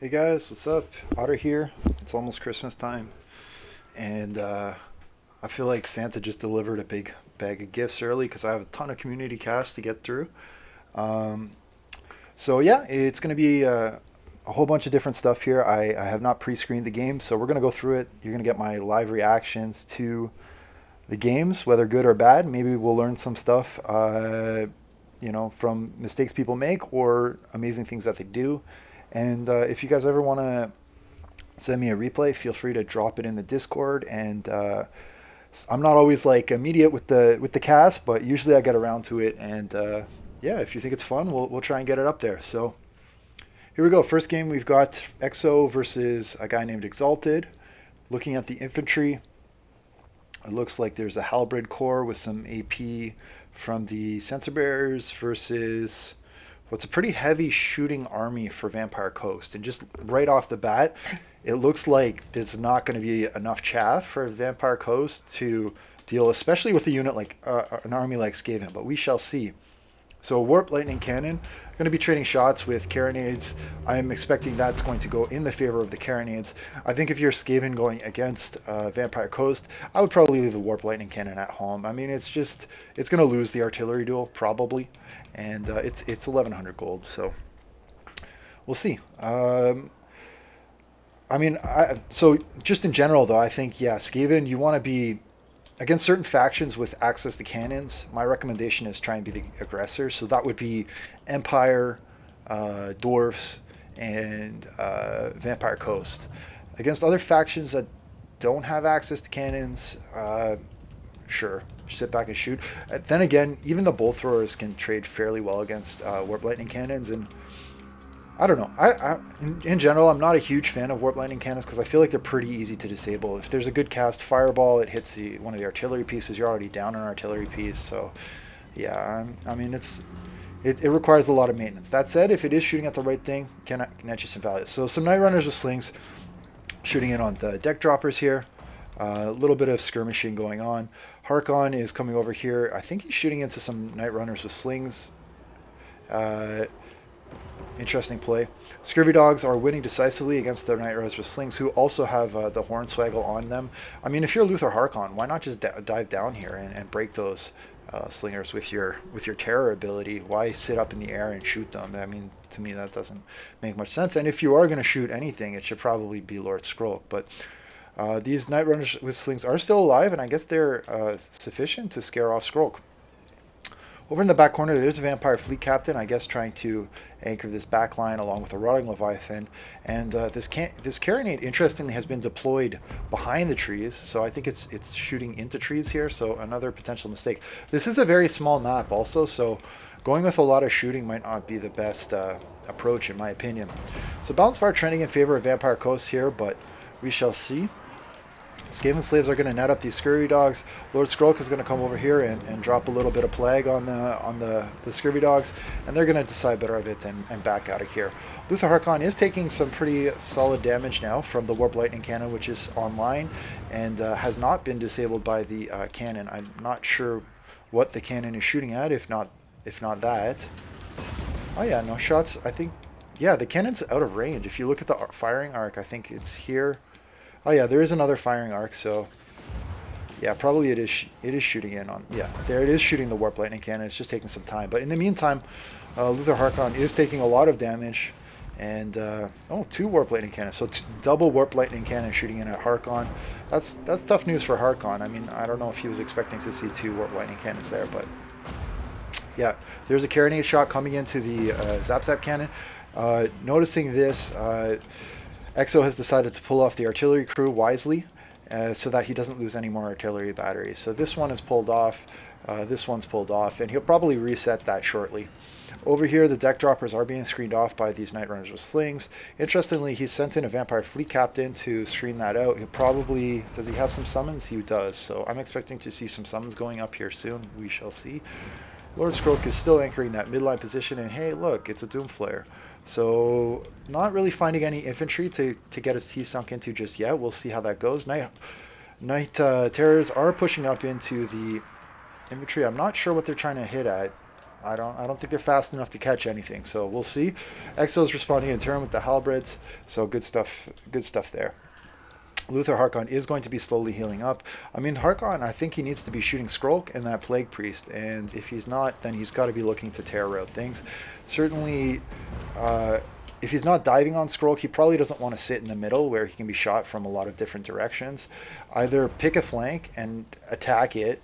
Hey guys, what's up? Otter here. It's almost Christmas time, and I feel like Santa just delivered a big bag of gifts early because I have a ton of community casts to get through. Um, so yeah, it's going to be a whole bunch of different stuff here. I have not pre-screened the game, so we're going to go through it. You're going to get my live reactions to the games, whether good or bad. Maybe we'll learn some stuff, from mistakes people make or amazing things that they do. And if you guys ever want to send me a replay, feel free to drop it in the Discord. And I'm not always like immediate with the cast, but usually I get around to it. And yeah, if you think it's fun, we'll try and get it up there. So here we go. First game, we've got Exo versus a guy named Exalted. Looking at the infantry, it looks like there's a halberd corps with some AP from the censer bearers versus what's a pretty heavy shooting army for Vampire Coast. And just right off the bat, it looks like there's not going to be enough chaff for Vampire Coast to deal, especially with a unit like an army like Skaven. But we shall see. So Warp Lightning Cannon, going to be trading shots with Carronades. I'm expecting that's going to go in the favor of the Carronades. I think if you're Skaven going against Vampire Coast, I would probably leave the Warp Lightning Cannon at home. I mean, it's going to lose the artillery duel, probably. And it's 1100 gold, so we'll see. So just in general, though, I think, yeah, Skaven, you want to be against certain factions with access to cannons. My recommendation is try and be the aggressor. So that would be Empire, Dwarfs, and Vampire Coast. Against other factions that don't have access to cannons, sure, sit back and shoot. Then again, even the bolt throwers can trade fairly well against Warp Lightning Cannons, and I don't know. In general, I'm not a huge fan of Warp Lightning Cannons because I feel like they're pretty easy to disable. If there's a good cast Fireball, it hits one of the artillery pieces. You're already down an artillery piece. So, yeah, I mean, it requires a lot of maintenance. That said, if it is shooting at the right thing, can net you some value. So some Night Runners with slings shooting in on the deck droppers here. A little bit of skirmishing going on. Harkon is coming over here. I think he's shooting into some Night Runners with slings. Interesting play. Scurvy Dogs are winning decisively against the Night Runners with slings, who also have the Hornswaggle on them. I mean, if you're Luther Harkon, why not just dive down here and break those slingers with your terror ability? Why sit up in the air and shoot them? I mean, to me, that doesn't make much sense. And if you are going to shoot anything, it should probably be Lord Skrulk. But these Night Runners with slings are still alive, and I guess they're sufficient to scare off Skrulk. Over in the back corner, there's a Vampire Fleet Captain, I guess trying to anchor this back line along with a Rotting Leviathan. And this Carronade, interestingly, has been deployed behind the trees, so I think it's shooting into trees here, so another potential mistake. This is a very small map also, so going with a lot of shooting might not be the best approach, in my opinion. So Balance Fire trending in favor of Vampire Coast here, but we shall see. Skaven slaves are going to net up these Scurvy Dogs. Lord Skrulk is going to come over here and drop a little bit of plague on the Scurvy Dogs, and they're going to decide better of it and back out of here. Luther Harkon is taking some pretty solid damage now from the Warp Lightning Cannon, which is online and has not been disabled by the cannon. I'm not sure what the cannon is shooting at, if not that. Oh yeah, no shots. I think, yeah, the cannon's out of range. If you look at the firing arc, I think it's here. Oh yeah, there is another firing arc, so yeah, probably it is shooting in on, yeah, there it is shooting the Warp Lightning Cannon. It's just taking some time. But in the meantime, Luther Harkon is taking a lot of damage, and two Warp Lightning Cannons. So double Warp Lightning Cannon shooting in at Harkon. That's tough news for Harkon. I mean, I don't know if he was expecting to see two Warp Lightning Cannons there, but yeah, there's a Carronade shot coming into the Zap Zap Cannon. Noticing this, Exo has decided to pull off the artillery crew wisely so that he doesn't lose any more artillery batteries. So this one is pulled off, this one's pulled off, and he'll probably reset that shortly. Over here, the deck droppers are being screened off by these Night Runners with slings. Interestingly, he's sent in a Vampire Fleet Captain to screen that out. He'll probably, does he have some summons? He does, so I'm expecting to see some summons going up here soon. We shall see. Lord Skrulk is still anchoring that midline position, and hey, look, it's a Doomflare. So not really finding any infantry to get his teeth sunk into just yet. We'll see how that goes. Night Terrors are pushing up into the infantry. I'm not sure what they're trying to hit at. I don't think they're fast enough to catch anything. So we'll see. Exo's responding in turn with the halberds. So good stuff. Good stuff there. Luther Harkon is going to be slowly healing up. I mean, Harkon, I think he needs to be shooting Skrulk and that Plague Priest. And if he's not, then he's got to be looking to tear out things. Certainly, if he's not diving on Skrulk, he probably doesn't want to sit in the middle where he can be shot from a lot of different directions. Either pick a flank and attack it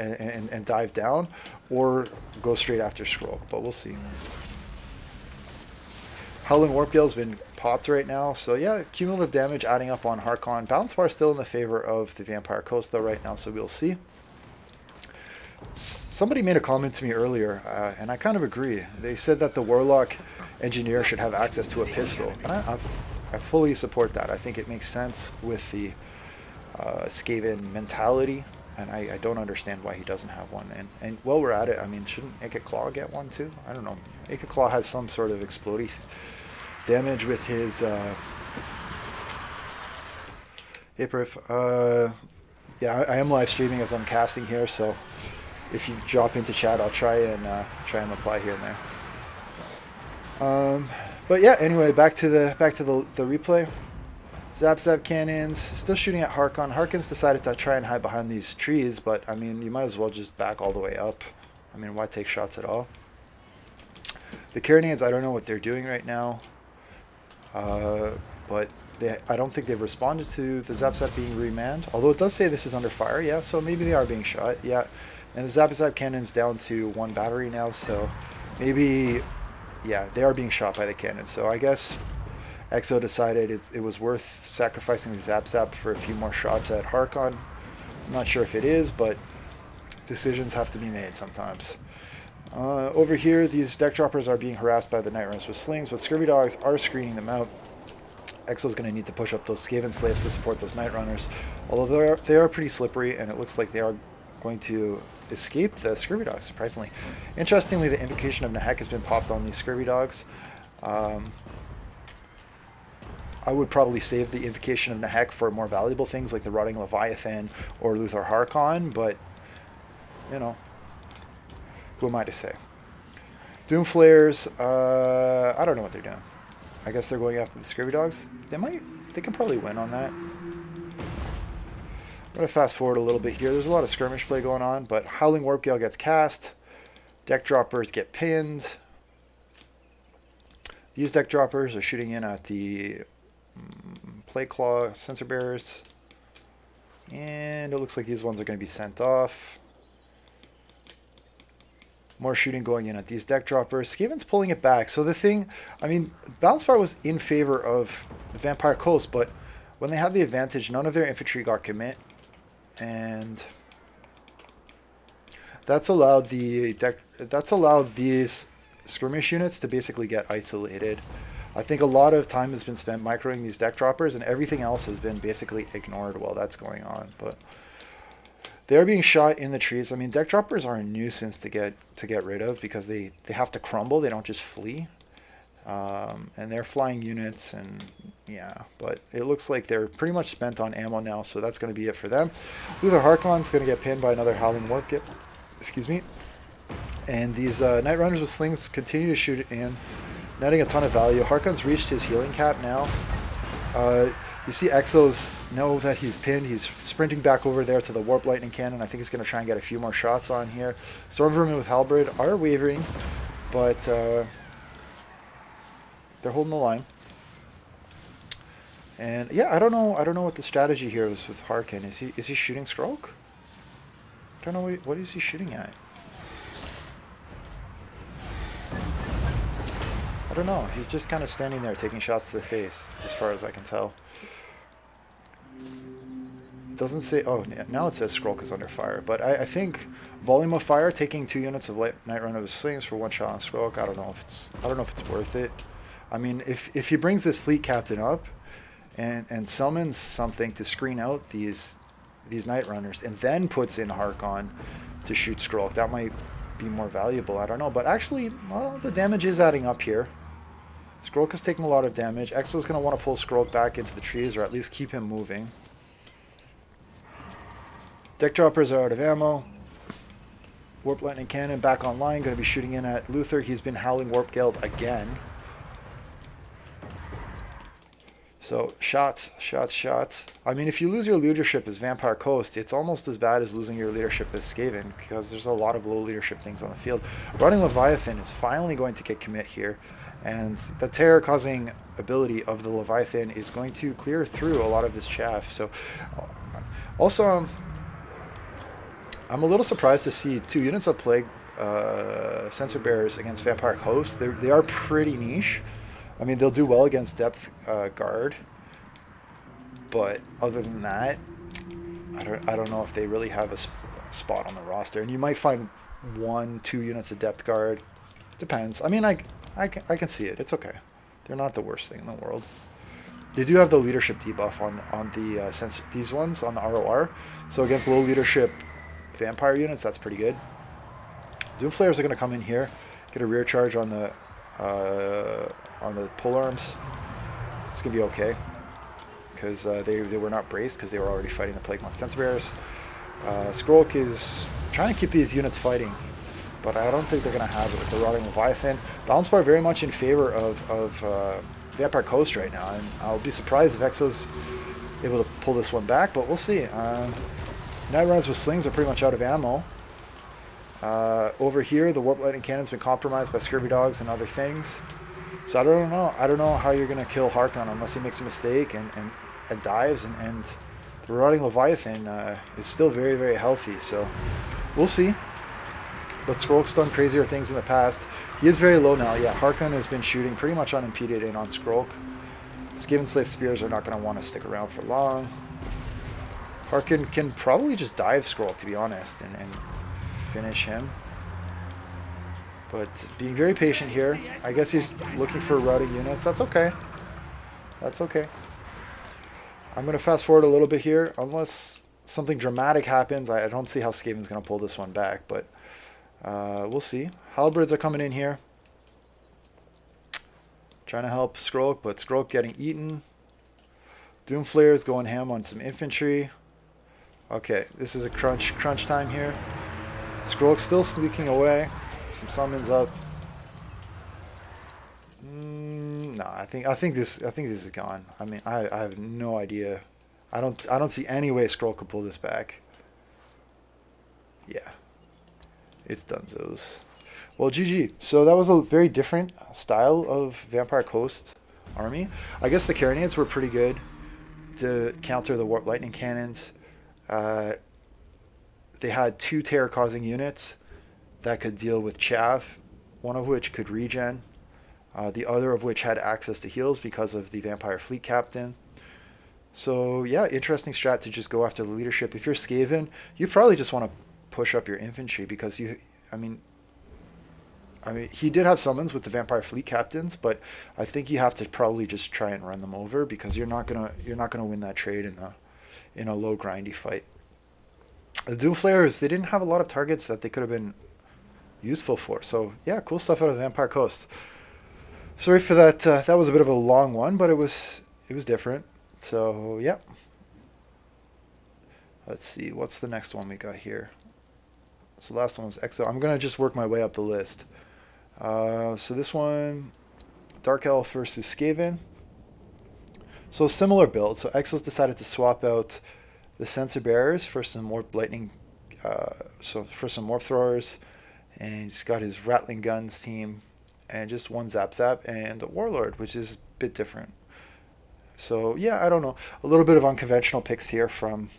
and dive down, or go straight after Skrulk. But we'll see. Howling Warp Gale's been popped right now. So yeah, cumulative damage adding up on Harkon. Balance bar still in the favor of the Vampire Coast though right now, so we'll see. Somebody made a comment to me earlier, and I kind of agree. They said that the Warlock Engineer should have access to a pistol. And I fully support that. I think it makes sense with the Skaven mentality, and I don't understand why he doesn't have one. And while we're at it, I mean, shouldn't Aka Claw get one too? I don't know. Aka Claw has some sort of explodey damage with his Hiprif. Yeah, I am live streaming as I'm casting here, so if you drop into chat, I'll try and reply here and there. But yeah, anyway, back to the replay. Zap cannons still shooting at Harkon. Harkon's decided to try and hide behind these trees, but I mean, you might as well just back all the way up. I mean, why take shots at all? The Carnians, I don't know what they're doing right now. But I don't think they've responded to the Zap being remanned. Although it does say this is under fire, yeah, so maybe they are being shot, yeah. And the Zap cannon's down to 1 battery now, so maybe, yeah, they are being shot by the cannon. So I guess Exo decided it was worth sacrificing the Zap for a few more shots at Harkon. I'm not sure if it is, but decisions have to be made sometimes. Over here, these deck droppers are being harassed by the Night Runners with slings, but Scurvy Dogs are screening them out. Exo's going to need to push up those Skaven slaves to support those Night Runners, although they are pretty slippery, and it looks like they are going to escape the Scurvy Dogs, surprisingly. Interestingly, the Invocation of Nahek has been popped on these Scurvy Dogs. I would probably save the Invocation of Nahek for more valuable things like the Rotting Leviathan or Luther Harkon, but, you know, who am I to say? Doom Flares, I don't know what they're doing. I guess they're going after the Scurvy Dogs. They can probably win on that. I'm going to fast forward a little bit here. There's a lot of skirmish play going on, but Howling Warp Gale gets cast. Deck droppers get pinned. These deck droppers are shooting in at the Plague Claw sensor bearers. And it looks like these ones are going to be sent off. More shooting going in at these deck droppers. Skaven's pulling it back. So the thing, I mean, Balance Bar was in favor of the Vampire Coast, but when they had the advantage, none of their infantry got commit. And that's allowed these skirmish units to basically get isolated. I think a lot of time has been spent microing these deck droppers, and everything else has been basically ignored while that's going on. But they're being shot in the trees. I mean, deck droppers are a nuisance to get rid of because they have to crumble. They don't just flee. And they're flying units, and yeah. But it looks like they're pretty much spent on ammo now, so that's going to be it for them. Luther Harkon's going to get pinned by another Howling Warp Gale. Excuse me. And these Night Runners with slings continue to shoot it in, netting a ton of value. Harkon's reached his healing cap now. You see Exos know that he's pinned. He's sprinting back over there to the Warp Lightning Cannon. I think he's going to try and get a few more shots on here. Storm Vermin with Halberd are wavering, but they're holding the line. And yeah, I don't know what the strategy here is with Harkon. Is he shooting Skrulk? I don't know what is he shooting at. I don't know. He's just kind of standing there taking shots to the face, as far as I can tell. It doesn't say. Oh, now it says Skrulk is under fire. But I think volume of fire, taking 2 units of Night Runner with slings for 1 shot on Skrulk. I don't know if it's worth it. I mean, if he brings this fleet captain up and summons something to screen out these Night Runners and then puts in Harkon to shoot Skrulk, that might be more valuable. I don't know. But actually, well, the damage is adding up here. Skrulk is taking a lot of damage. Exo's going to want to pull Skrulk back into the trees, or at least keep him moving. Deck droppers are out of ammo. Warp Lightning Cannon back online. Going to be shooting in at Luther. He's been howling Warp Geld again. So shots, shots, shots. I mean, if you lose your leadership as Vampire Coast, it's almost as bad as losing your leadership as Skaven, because there's a lot of low leadership things on the field. Rotting Leviathan is finally going to get commit here, and the terror-causing ability of the Leviathan is going to clear through a lot of this chaff. So, also, I'm a little surprised to see 2 units of Plague Censer Bearers against Vampire Coast. They are pretty niche. I mean, they'll do well against Depth Guard, but other than that, I don't know if they really have a spot on the roster. And you might find 1-2 units of Depth Guard. Depends. I mean, I can see it. It's okay. They're not the worst thing in the world. They do have the leadership debuff on the sensor, these ones on the ROR. So against low leadership vampire units, that's pretty good. Doom Flayers are going to come in here, get a rear charge on the pole arms. It's going to be okay, because they were not braced because they were already fighting the Plague Monk Censer Bearers. Skrulk is trying to keep these units fighting, but I don't think they're going to have it with the Rotting Leviathan. Balance Bar very much in favor of Vampire Coast right now, and I'll be surprised if Exo's able to pull this one back, but we'll see. Night Runners with slings are pretty much out of ammo. Over here, the Warp Lightning Cannon's been compromised by Scurvy Dogs and other things. So I don't know. I don't know how you're going to kill Harkon unless he makes a mistake and dives. And the Rotting Leviathan is still very, very healthy. So we'll see. But Skrulk's done crazier things in the past. He is very low now. Yeah, Harkon has been shooting pretty much unimpeded in on Skrulk. Skaven Slay Spears are not going to want to stick around for long. Harkon can probably just dive Skrulk, to be honest, and finish him. But being very patient here. I guess he's looking for routing units. That's okay. That's okay. I'm going to fast forward a little bit here. Unless something dramatic happens, I don't see how Skaven's going to pull this one back. But we'll see. Halberds are coming in here. Trying to help Skrulk, but Skrulk getting eaten. Doomflayer's going ham on some infantry. Okay, this is a crunch time here. Skrulk's still sneaking away. Some summons up. No, I think this is gone. I mean, I have no idea. I don't see any way Skrulk could pull this back. Yeah, it's donezo's. Well, GG. So that was a very different style of Vampire Coast army. I guess the Carronades were pretty good to counter the Warp Lightning Cannons. They had 2 terror-causing units that could deal with chaff, one of which could regen, the other of which had access to heals because of the Vampire Fleet Captain. So yeah, interesting strat to just go after the leadership. If you're Skaven, you probably just want to push up your infantry because I mean, he did have summons with the Vampire Fleet Captains, but I think you have to probably just try and run them over because you're not gonna win that trade in a low grindy fight. The Doomflayers, they didn't have a lot of targets that they could have been useful for. So yeah, cool stuff out of Vampire Coast. Sorry for that. That was a bit of a long one, but it was different. So yeah. Let's see, what's the next one we got here? So the last one was Exo. I'm gonna just work my way up the list. So this one, Dark Elf versus Skaven. So similar build. So Exo's decided to swap out the Censer Bearers for some Warp Lightning, for some Warp Throwers, and he's got his Rattling Guns team, and just one Zap Zap and a Warlord, which is a bit different. So yeah, I don't know, a little bit of unconventional picks here from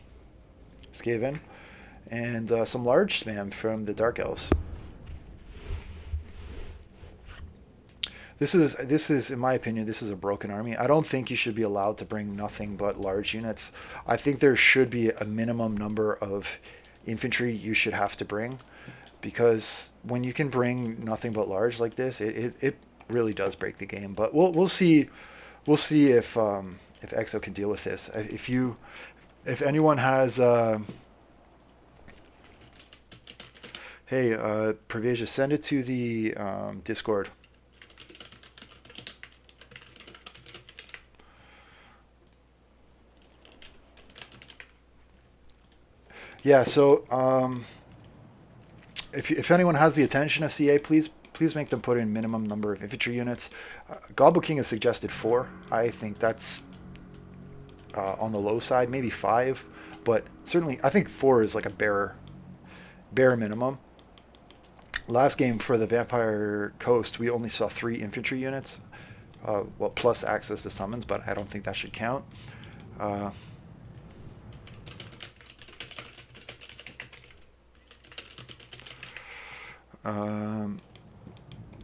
Skaven, and some large spam from the Dark Elves. This is, in my opinion, this is a broken army. I don't think you should be allowed to bring nothing but large units. I think there should be a minimum number of infantry you should have to bring, because when you can bring nothing but large like this, it really does break the game. But we'll see if Exo can deal with this. If anyone has hey, Prevasia, send it to the Discord. Yeah, so if anyone has the attention of CA, please make them put in minimum number of infantry units. Goblin King has suggested 4. I think that's on the low side, maybe 5, but certainly I think 4 is like a bare minimum. Last game for the Vampire Coast, we only saw 3 infantry units, well, plus access to summons, but I don't think that should count.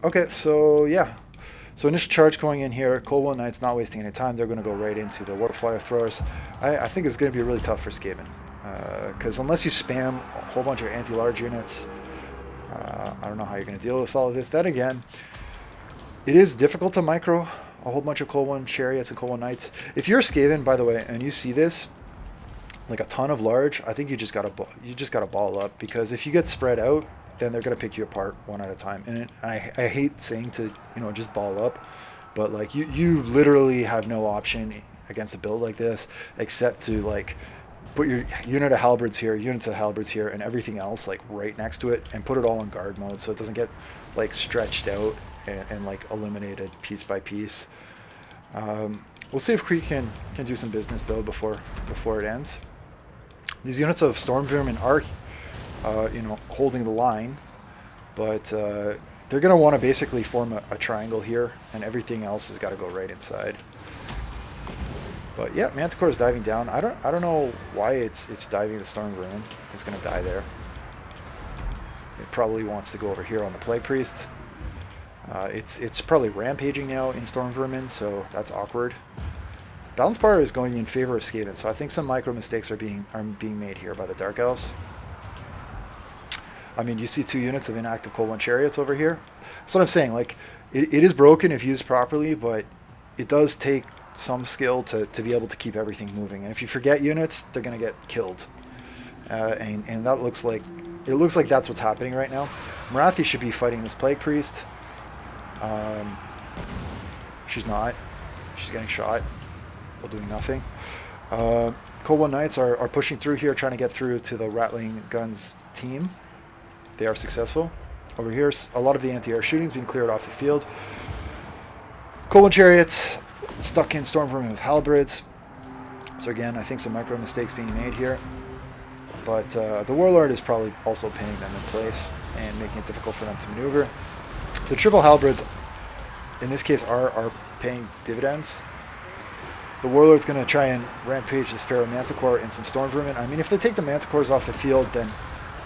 Okay, so yeah. So initial charge going in here. Cold One Knight's not wasting any time. They're going to go right into the Warflyer Throwers. I think it's going to be really tough for Skaven. Because unless you spam a whole bunch of anti-large units, I don't know how you're going to deal with all of this. Then again, it is difficult to micro a whole bunch of Cold One Chariots and Cold One Knights. If you're Skaven, by the way, and you see this, like a ton of large, I think you just gotta ball up, because if you get spread out, then they're gonna pick you apart one at a time. And I hate saying to just ball up, but like you literally have no option against a build like this except to like put your units of halberds here, and everything else like right next to it, and put it all in guard mode so it doesn't get like stretched out and like eliminated piece by piece. We'll see if Creek can do some business though before it ends. These units of Storm Vermin are, holding the line, but they're going to want to basically form a triangle here, and everything else has got to go right inside. But yeah, Manticore is diving down. I don't know why it's diving the Storm Vermin. It's going to die there. It probably wants to go over here on the Plague Priest. It's probably rampaging now in Storm Vermin, so that's awkward. Balance Bar is going in favor of Skaven, so I think some micro mistakes are being made here by the Dark Elves. I mean, you see 2 units of inactive Cold One Chariots over here. That's what I'm saying. Like, it is broken if used properly, but it does take some skill to be able to keep everything moving. And if you forget units, they're going to get killed. And that looks like that's what's happening right now. Marathi should be fighting this Plague Priest. She's not. She's getting shot while doing nothing. Cold One Knights are pushing through here, trying to get through to the Rattling Guns team. They are successful. Over here, a lot of the anti-air shooting is being cleared off the field. Cold One Chariots stuck in Storm Vermin with halberds. So again, I think some micro mistakes being made here. But the Warlord is probably also pinning them in place and making it difficult for them to maneuver. The triple halberds, in this case, are paying dividends. The Warlord's going to try and rampage this Pharaoh Manticore and some Storm Vermin. I mean, if they take the Manticores off the field, then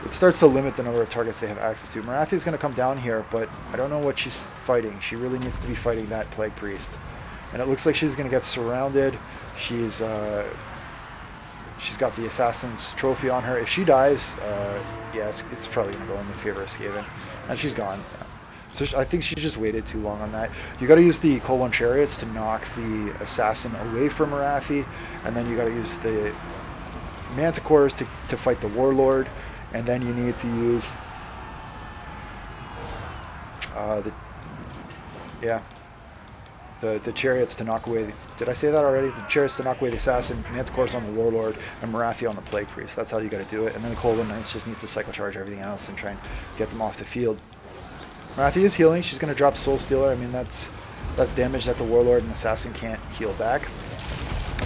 it starts to limit the number of targets they have access to. Marathi's going to come down here, but I don't know what she's fighting. She really needs to be fighting that Plague Priest. And it looks like she's going to get surrounded. She's got the Assassin's Trophy on her. If she dies, yeah, it's probably going to go in the favor of Skaven. And she's gone. Yeah. So I think she just waited too long on that. You got to use the Cold One Chariots to knock the Assassin away from Marathi, and then you got to use the Manticores to fight the Warlord, and then you need to use the Chariots to knock away. Did I say that already? The Chariots to knock away the Assassin, Manticores on the Warlord, and Marathi on the Plague Priest. That's how you got to do it. And then the Cold One Knights just need to cycle charge everything else and try and get them off the field. Marathi is healing. She's going to drop Soul Stealer. I mean, that's damage that the Warlord and Assassin can't heal back.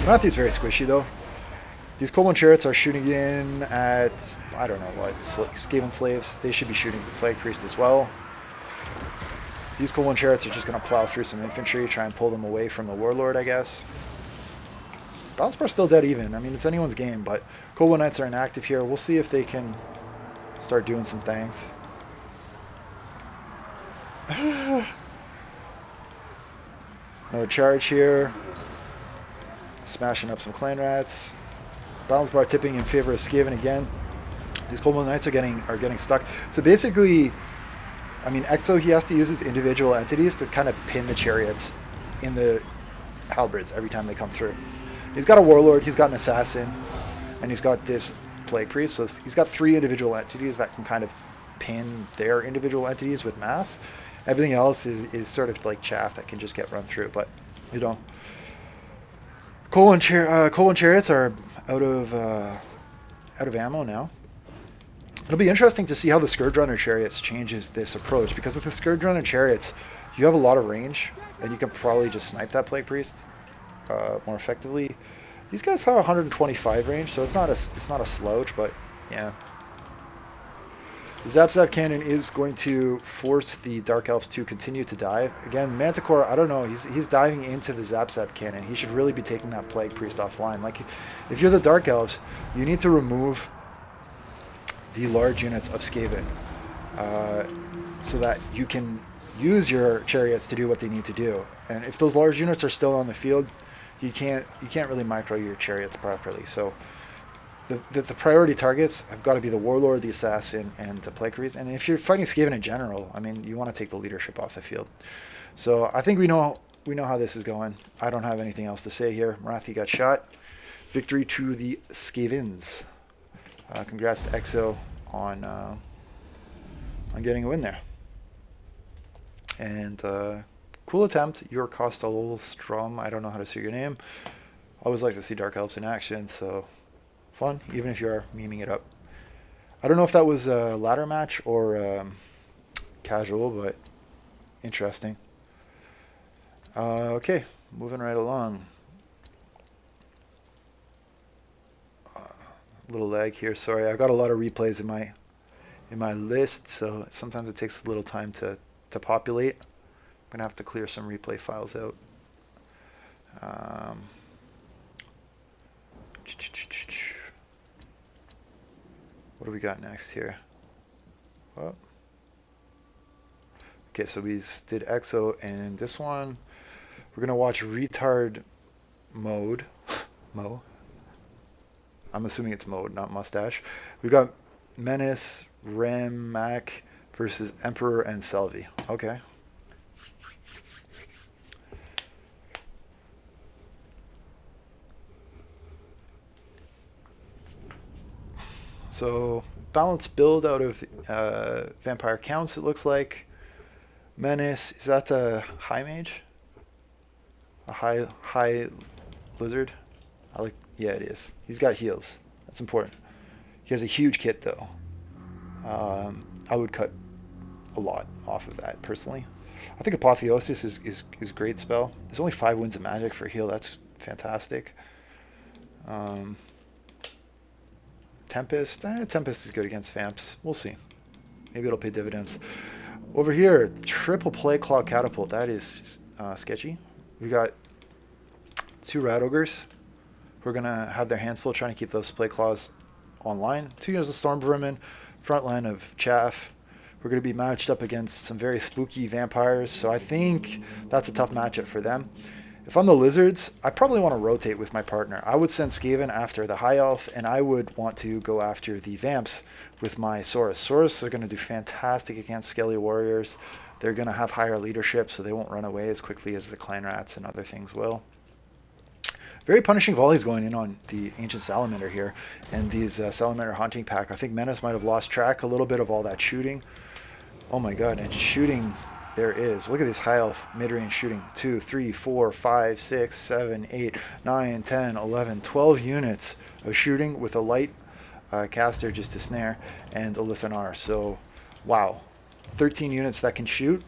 Marathi is very squishy, though. These Cold One Chariots are shooting in at, I don't know what, Skaven Slaves. They should be shooting the Plague Priest as well. These Cold One Chariots are just going to plow through some infantry, try and pull them away from the Warlord, I guess. Balance Bar's still dead even. I mean, it's anyone's game, but Cold One Knights are inactive here. We'll see if they can start doing some things. Another charge here. Smashing up some Clan Rats. Balance Bar tipping in favor of Skaven again. These Cold One Knights are getting stuck. So basically, I mean, Exo, he has to use his individual entities to kind of pin the Chariots in the halberds every time they come through. He's got a Warlord, he's got an Assassin, and he's got this Plague Priest. So he's got 3 individual entities that can kind of pin their individual entities with mass. Everything else is sort of like chaff that can just get run through. But, you know, Cold One Chariots are out of ammo now. It'll be interesting to see how the Scourge Runner Chariots changes this approach, because with the Scourge Runner Chariots, you have a lot of range, and you can probably just snipe that Plague Priest more effectively. These guys have 125 range, so it's not a slouch, but yeah. The Zap Cannon is going to force the Dark Elves to continue to dive. Again, Manticore, I don't know, he's diving into the Zap Cannon. He should really be taking that Plague Priest offline. Like, if you're the Dark Elves, you need to remove the large units of Skaven so that you can use your chariots to do what they need to do. And if those large units are still on the field, you can't really micro your chariots properly. So the priority targets have got to be the Warlord, the Assassin, and the Plague Priest. And if you're fighting Skaven in general, I mean, you want to take the leadership off the field. So I think we know how this is going. I don't have anything else to say here. Marathi got shot. Victory to the Skavens. Congrats to Exo on getting a win there. And cool attempt, youracostolom. I don't know how to say your name. I always like to see Dark Elves in action, so fun, even if you are memeing it up. I don't know if that was a ladder match or casual, but interesting. Okay, moving right along. Little lag here, sorry. I've got a lot of replays in my list, so sometimes it takes a little time to populate. I'm gonna have to clear some replay files out. What do we got next here? Oh. Okay, so we did Exo, and this one we're gonna watch retard mode. Mo. I'm assuming it's mode, not mustache. We've got Menace, Mac versus Emperor and Salvi. Okay. So balanced build out of Vampire Counts, it looks like. Menace, is that a high mage? A high lizard? Yeah, it is. He's got heals. That's important. He has a huge kit, though. I would cut a lot off of that, personally. I think Apotheosis is a great spell. There's only 5 wounds of magic for heal. That's fantastic. Tempest. Tempest is good against Vamps. We'll see. Maybe it'll pay dividends. Over here, triple Plague Claw Catapult. That is sketchy. We got 2 Rat Ogres who are going to have their hands full trying to keep those Plague Claws online. 2 units of Storm Vermin, front line of Chaff. We're going to be matched up against some very spooky vampires, so I think that's a tough matchup for them. If I'm the Lizards, I probably want to rotate with my partner. I would send Skaven after the High Elf, and I would want to go after the Vamps with my Saurus. Saurus are going to do fantastic against Skelly Warriors. They're going to have higher leadership, so they won't run away as quickly as the Clan Rats and other things will. Very punishing volleys going in on the Ancient Salamander here, and these Salamander Hunting Pack. I think Menace might have lost track a little bit of all that shooting. Oh my god, and shooting there is. Look at this High Elf mid-range shooting. 2, 3, 4, 5, 6, 7, 8, 9, 10, 11, 12 units of shooting with a light caster just to snare and a Lithanar. So, wow. 13 units that can shoot.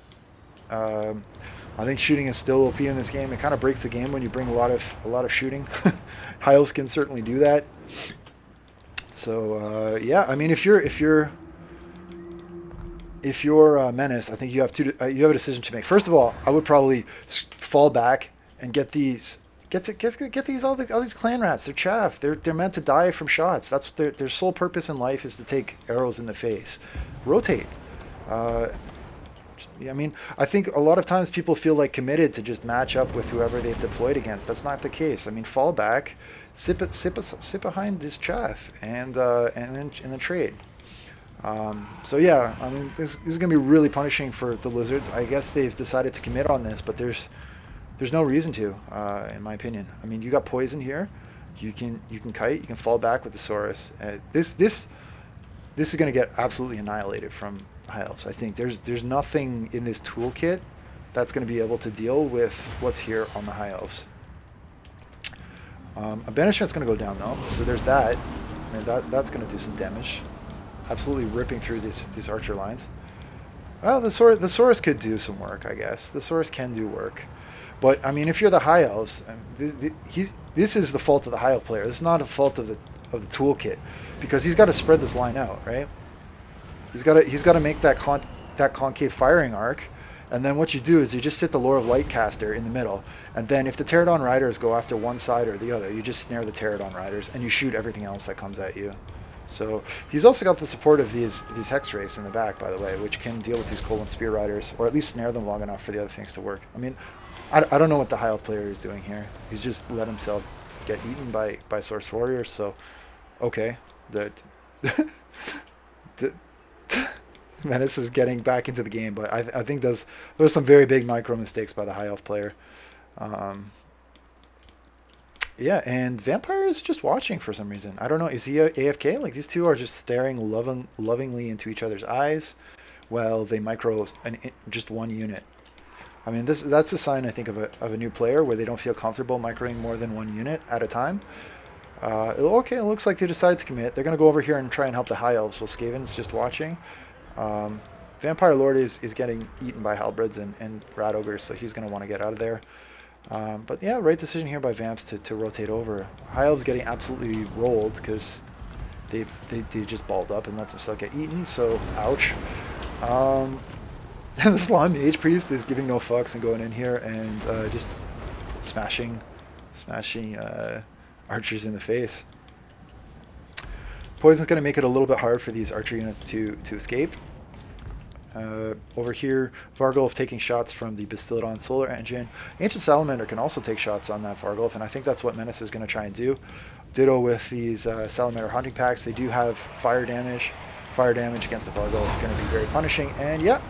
I think shooting is still OP in this game. It kind of breaks the game when you bring a lot of shooting. High Elves can certainly do that. So yeah, I mean, if you're Menace, I think you have you have a decision to make. First of all, I would probably fall back and get these all these Clan Rats. They're chaff. They're meant to die from shots. That's what their sole purpose in life is, to take arrows in the face. Rotate. I mean, I think a lot of times people feel like committed to just match up with whoever they've deployed against. That's not the case. I mean, fall back, sit behind this chaff, and then trade. So yeah, I mean, this is going to be really punishing for the Lizards. I guess they've decided to commit on this, but there's no reason to, in my opinion. I mean, you got poison here. You can kite. You can fall back with the Saurus. This is going to get absolutely annihilated from High Elves. I think there's nothing in this toolkit that's going to be able to deal with what's here on the High Elves. A banishment's going to go down though, so there's that. I mean, that's going to do some damage. absolutely ripping through these archer lines. Well, the Saurus could do some work, I guess. The Saurus can do work. But, I mean, if you're the High Elves, this is the fault of the High Elf player. This is not a fault of the toolkit. Because he's got to spread this line out, right? He's got to make that concave firing arc. And then what you do is you just sit the Lore of Lightcaster in the middle. And then if the Pterodon Riders go after one side or the other, you just snare the Pterodon Riders and you shoot everything else that comes at you. So he's also got the support of these Hex Race in the back, by the way, which can deal with these Colon Spear Riders, or at least snare them long enough for the other things to work. I mean, I don't know what the High Elf player is doing here. He's just let himself get eaten by Source Warriors, so okay. Menace is getting back into the game, but I think there's some very big micro mistakes by the High Elf player. Yeah, and Vampire is just watching for some reason. I don't know. Is he AFK? Like, these two are just staring lovingly into each other's eyes while they micro just one unit. I mean, that's a sign, I think, of a new player where they don't feel comfortable microing more than one unit at a time. Okay, it looks like they decided to commit. They're going to go over here and try and help the High Elves while Skaven's just watching. Vampire Lord is getting eaten by Halberds and Rat Ogres, so he's going to want to get out of there. But yeah, right decision here by Vamps to rotate over. High Elves getting absolutely rolled because they just balled up and let themselves get eaten, so ouch. And the Slime Mage Priest is giving no fucks and going in here and just smashing archers in the face. Poison's going to make it a little bit hard for these archer units to escape. Over here, Vargulf taking shots from the Bastiladon Solar Engine. Ancient Salamander can also take shots on that Vargulf, and I think that's what Menace is going to try and do. Ditto with these Salamander hunting packs. They do have fire damage. Fire damage against the Vargulf is going to be very punishing, and yeah,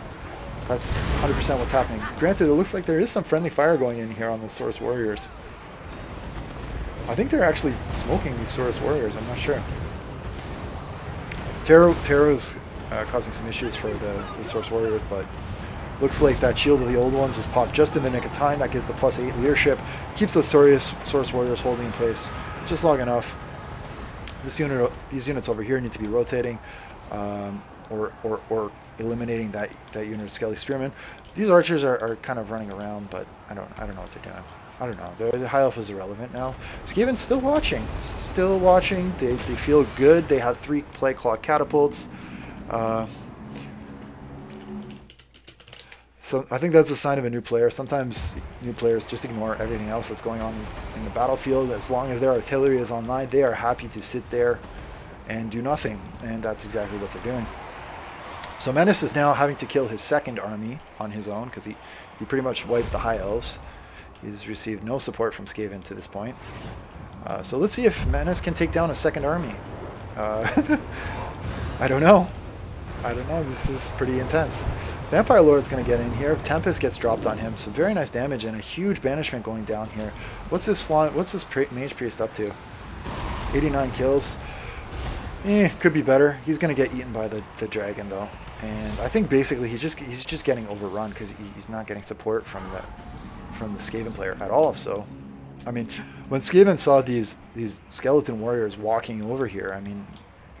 that's 100% what's happening. Granted, it looks like there is some friendly fire going in here on the Saurus Warriors. I think they're actually smoking these Saurus Warriors, I'm not sure. Terro's causing some issues for the Saurus Warriors, but looks like that Shield of the Old Ones was popped just in the nick of time. That gives the +8 leadership. Keeps those Saurus Warriors holding in place just long enough. These units over here need to be rotating, or eliminating that unit of Skelly Spearmen. These archers are kind of running around, but I don't know what they're doing. I don't know. The High Elf is irrelevant now. Skaven's still watching. Still watching. They feel good. They have 3 Plague Claw catapults. So I think that's a sign of a new player. Sometimes new players just ignore everything else that's going on in the battlefield. As long as their artillery is online, they are happy to sit there and do nothing. And that's exactly what they're doing. So Menace is now having to kill his second army on his own because he pretty much wiped the High Elves. He's received no support from Skaven to this point. So let's see if Menace can take down a second army. I don't know. This is pretty intense. Vampire Lord's going to get in here. Tempest gets dropped on him. So very nice damage and a huge banishment going down here. What's this Mage Priest up to? 89 kills. Could be better. He's going to get eaten by the dragon though. And I think basically he's just getting overrun because he's not getting support from the Skaven player at all. So, I mean, when Skaven saw these skeleton warriors walking over here, I mean,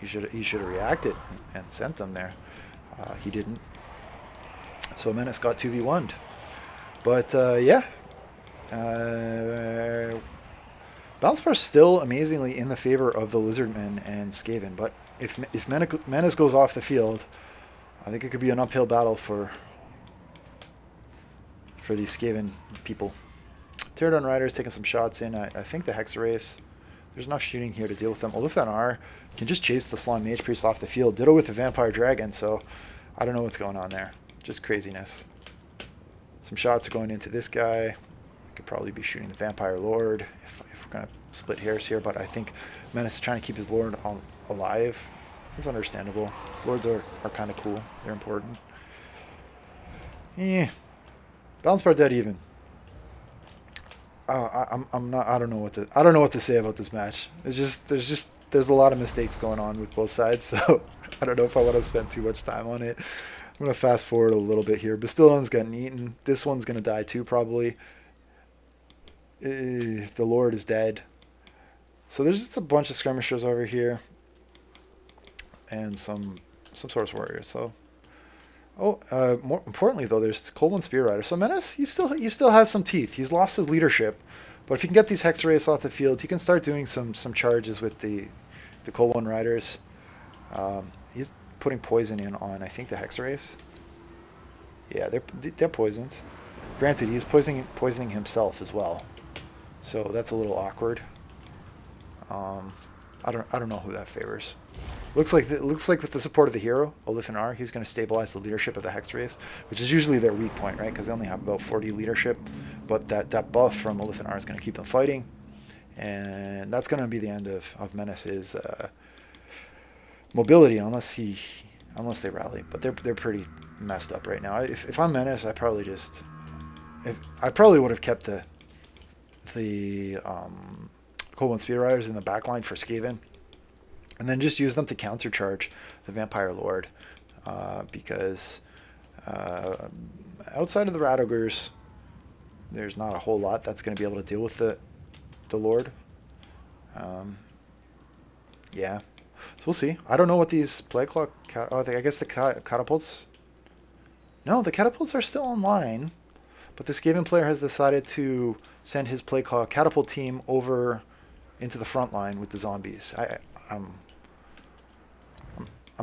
he should have reacted and sent them there. He didn't. So Menace got 2v1'd. But yeah, Balthazar's still amazingly in the favor of the Lizardmen and Skaven. But if Menace goes off the field, I think it could be an uphill battle for these Skaven people. Pterodon Riders taking some shots in. I think the Hex Race, there's enough shooting here to deal with them. Olithan R can just chase the Slime Mage Priest off the field. Ditto with the Vampire Dragon, so I don't know what's going on there. Just craziness. Some shots are going into this guy. Could probably be shooting the Vampire Lord if we're going to split hairs here, but I think Menace is trying to keep his Lord alive. It's understandable. Lords are kind of cool. They're important. Balance bar dead even. I'm not. I don't know what to say about this match. There's a lot of mistakes going on with both sides, so I don't know if I want to spend too much time on it. I'm gonna fast forward a little bit here. Bastiladon's getting eaten. This one's gonna die too probably. The Lord is dead. So there's just a bunch of skirmishers over here, and some Source Warriors. So, more importantly though, there's Cold One Spear Rider. So Menace, he still has some teeth. He's lost his leadership, but if you can get these Hexerace off the field, he can start doing some charges with the Cold One Riders. He's putting poison in on, I think, the Hexerace. Yeah, they're poisoned. Granted, he's poisoning himself as well, so that's a little awkward. I don't know who that favors. Looks like with the support of the hero, Olithan R, he's going to stabilize the leadership of the Hexerace, which is usually their weak point, right? Because they only have about 40 leadership, but that buff from Olithan R is going to keep them fighting, and that's going to be the end of Menace's mobility, unless they rally. But they're pretty messed up right now. If I'm Menace, I probably would have kept the Cold One Spear Riders in the back line for Skaven, and then just use them to countercharge the Vampire Lord, because outside of the Rat Ogres, there's not a whole lot that's going to be able to deal with the Lord. Yeah, so we'll see. I don't know what these Plague Claw... I guess the catapults... No, the catapults are still online, but this Skaven player has decided to send his Plague Claw catapult team over into the front line with the zombies. I'm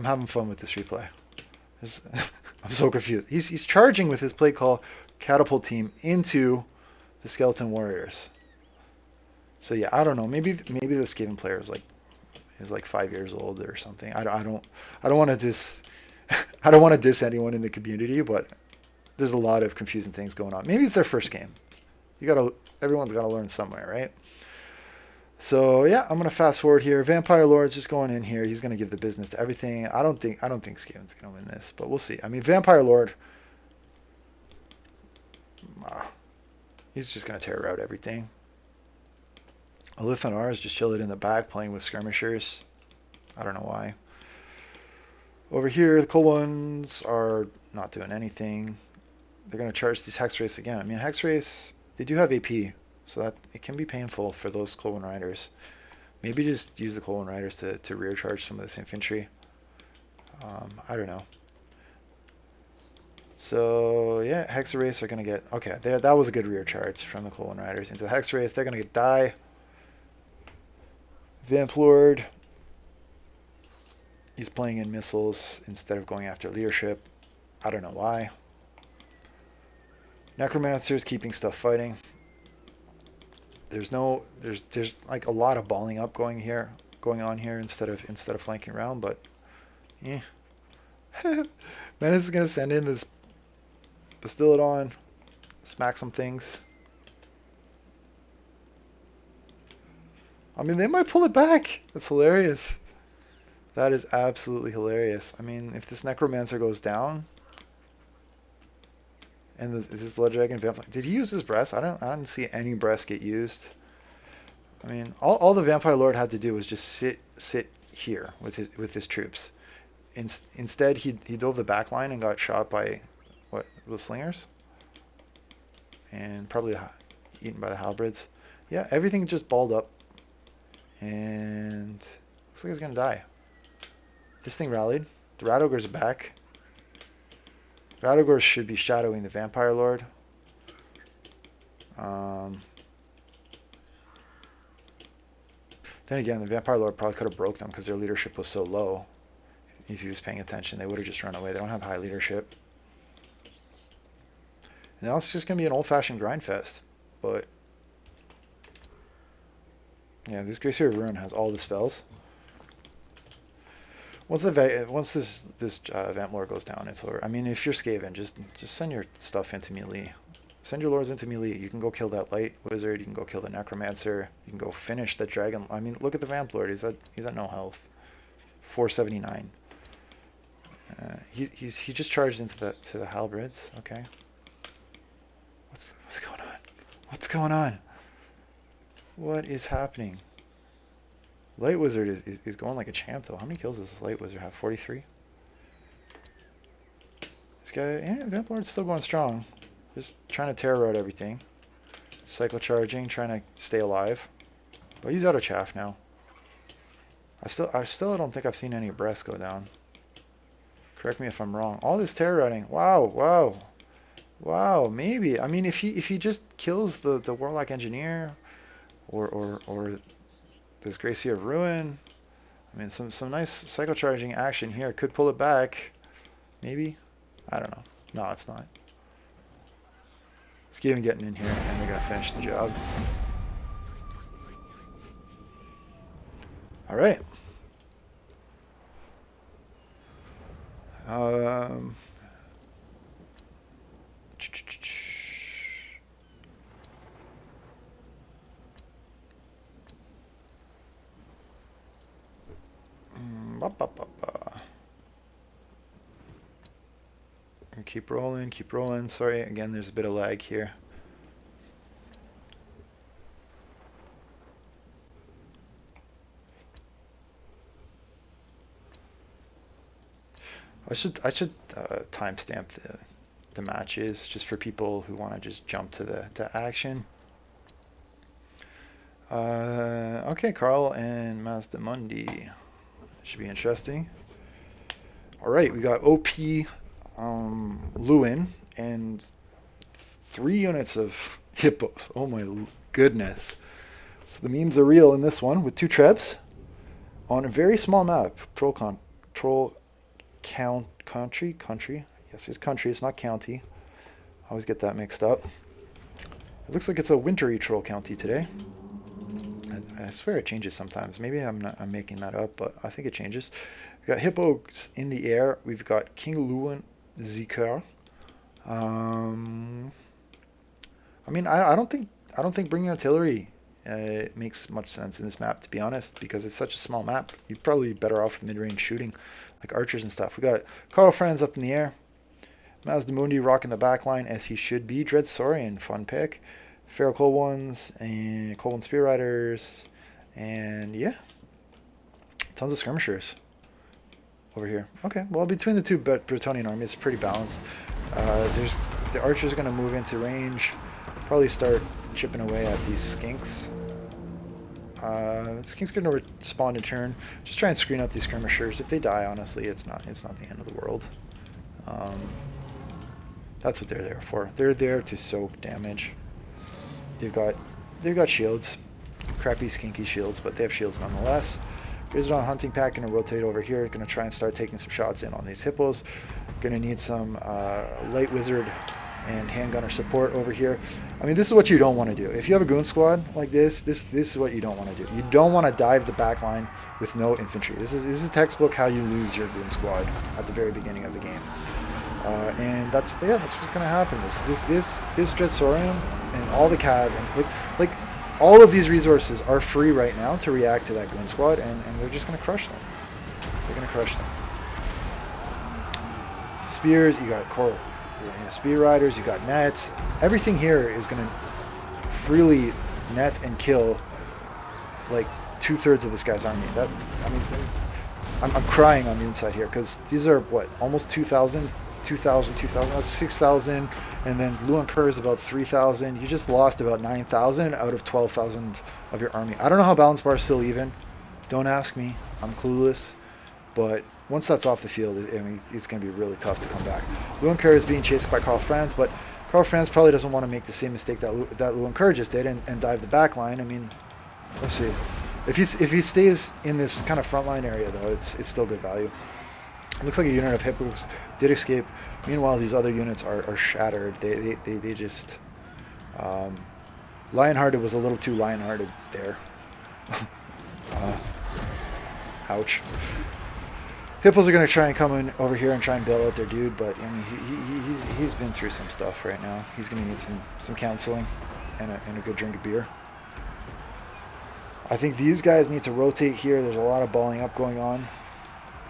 having fun with this replay. I'm so confused. He's charging with his Plague Claw catapult team into the Skeleton Warriors. So yeah, I don't know. Maybe the Skaven player is like 5 years old or something. I don't want to diss anyone in the community, but there's a lot of confusing things going on. Maybe it's their first game. Everyone's got to learn somewhere, right? So yeah, I'm gonna fast forward here. Vampire Lord's just going in here. He's gonna give the business to everything. I don't think Skaven's gonna win this, but we'll see. I mean, Vampire Lord, he's just gonna tear out everything. Olithan R is just chilling in the back, playing with skirmishers. I don't know why. Over here, the Cold Ones are not doing anything. They're gonna charge these Hexerace again. I mean, Hexerace, they do have AP. So that it can be painful for those Cold One Riders. Maybe just use the Cold One Riders to rear charge some of this infantry. I don't know. So yeah, Hexerace are gonna get There, that was a good rear charge from the Cold One Riders into the Hexerace. They're gonna die. Vamp Lord, he's playing in missiles instead of going after leadership. I don't know why. Necromancer's keeping stuff fighting. There's like a lot of balling up going on here instead of flanking around, but yeah. Menace is gonna send in this Bastillodon, smack some things. I mean, they might pull it back. That's hilarious. That is absolutely hilarious. I mean, if this Necromancer goes down, and this Blood Dragon Vampire... Did he use his breast? I didn't see any breast get used. I mean, all the Vampire Lord had to do was just sit here with his troops. Instead, he dove the back line and got shot by, the Slingers? And probably eaten by the Halberds. Yeah, everything just balled up. And looks like it's going to die. This thing rallied. The Rat Ogres are back. Rat Ogres should be shadowing the Vampire Lord. Then again, the Vampire Lord probably could have broke them because their leadership was so low. If he was paying attention, they would have just run away. They don't have high leadership. And now it's just going to be an old-fashioned grind fest. But yeah, this Gracier of Ruin has all the spells. Once this Vamp Lord goes down, it's over. I mean, if you're Skaven, just send your stuff into melee. Send your lords into melee. You can go kill that light wizard. You can go kill the necromancer. You can go finish the dragon. I mean, look at the Vamp Lord. He's at no health. 479. He just charged into the halberds. Okay. What's going on? What's going on? What is happening? Light Wizard is going like a champ, though. How many kills does this Light Wizard have? 43? This guy, Vamp Lord's still going strong. Just trying to terror out everything. Cycle charging, trying to stay alive. But he's out of chaff now. I still don't think I've seen any breasts go down. Correct me if I'm wrong. All this terror riding. Wow, wow. Wow, maybe. I mean, if he just kills the Warlock Engineer or this Gracie of Ruin, I mean, some nice psychocharging action here. Could pull it back. Maybe. I don't know. No, it's not. Skaven getting in here, and they're going to finish the job. All right. Keep rolling, keep rolling. Sorry, again, there's a bit of lag here. I should timestamp the matches just for people who want to just jump to the action. Okay, Carl and Mazdamundi. Should be interesting. All right, we got OP Lewin and 3 units of hippos. Oh my goodness. So the memes are real in this one with 2 trebs on a very small map. Country. Yes, it's country. It's not county. I always get that mixed up. It looks like it's a wintry troll county today. I swear it changes sometimes. Maybe I'm making that up, but I think it changes. We've got hippos in the air. We've got King Lewin Zikar. I mean, I don't think bringing artillery makes much sense in this map, to be honest, because it's such a small map. You'd probably be better off with mid-range shooting, like archers and stuff. We got Carl Franz up in the air. Mazdamundi rocking the back line as he should be. Dread Saurian, fun pick. Feral Cold Ones and Cold One Spear Riders, and yeah, tons of skirmishers over here. Okay, well, between the 2 Bretonnian armies, it's pretty balanced. The archers are going to move into range, probably start chipping away at these skinks. Skinks are going to respond in turn. Just try and screen out these skirmishers. If they die, honestly, it's not the end of the world. That's what they're there for. They're there to soak damage. They've got shields, crappy skinky shields, but they have shields nonetheless. Lizardmen hunting pack going to rotate over here. Going to try and start taking some shots in on these hippos. Going to need some light wizard and handgunner support over here. I mean, this is what you don't want to do. If you have a goon squad like this is what you don't want to do. You don't want to dive the back line with no infantry. This is textbook how you lose your goon squad at the very beginning of the game. And that's what's going to happen. This Dread Saurian and all the cav and like all of these resources are free right now to react to that goon squad, and they're just going to crush them. They're going to crush them. Spears, you got spear riders, you got nets. Everything here is going to freely net and kill like 2/3 of this guy's army. I'm crying on the inside here because these are what, almost 2,000. 2,000, that's 6,000, and then Luan Kerr is about 3,000. You just lost about 9,000 out of 12,000 of your army. I don't know how balance bar is still even. Don't ask me. I'm clueless. But once that's off the field, I mean, it's going to be really tough to come back. Luan Kerr is being chased by Carl Franz, but Carl Franz probably doesn't want to make the same mistake that Luan Kerr just did and dive the back line. I mean, let's see. If he stays in this kind of front line area, though, it's still good value. It looks like a unit of hippos did escape. Meanwhile, these other units are shattered. They just... Lionhearted was a little too Lionhearted there. Ouch. Hippos are going to try and come in over here and try and bail out their dude, but I mean, he's been through some stuff right now. He's going to need some counseling and a good drink of beer. I think these guys need to rotate here. There's a lot of balling up going on.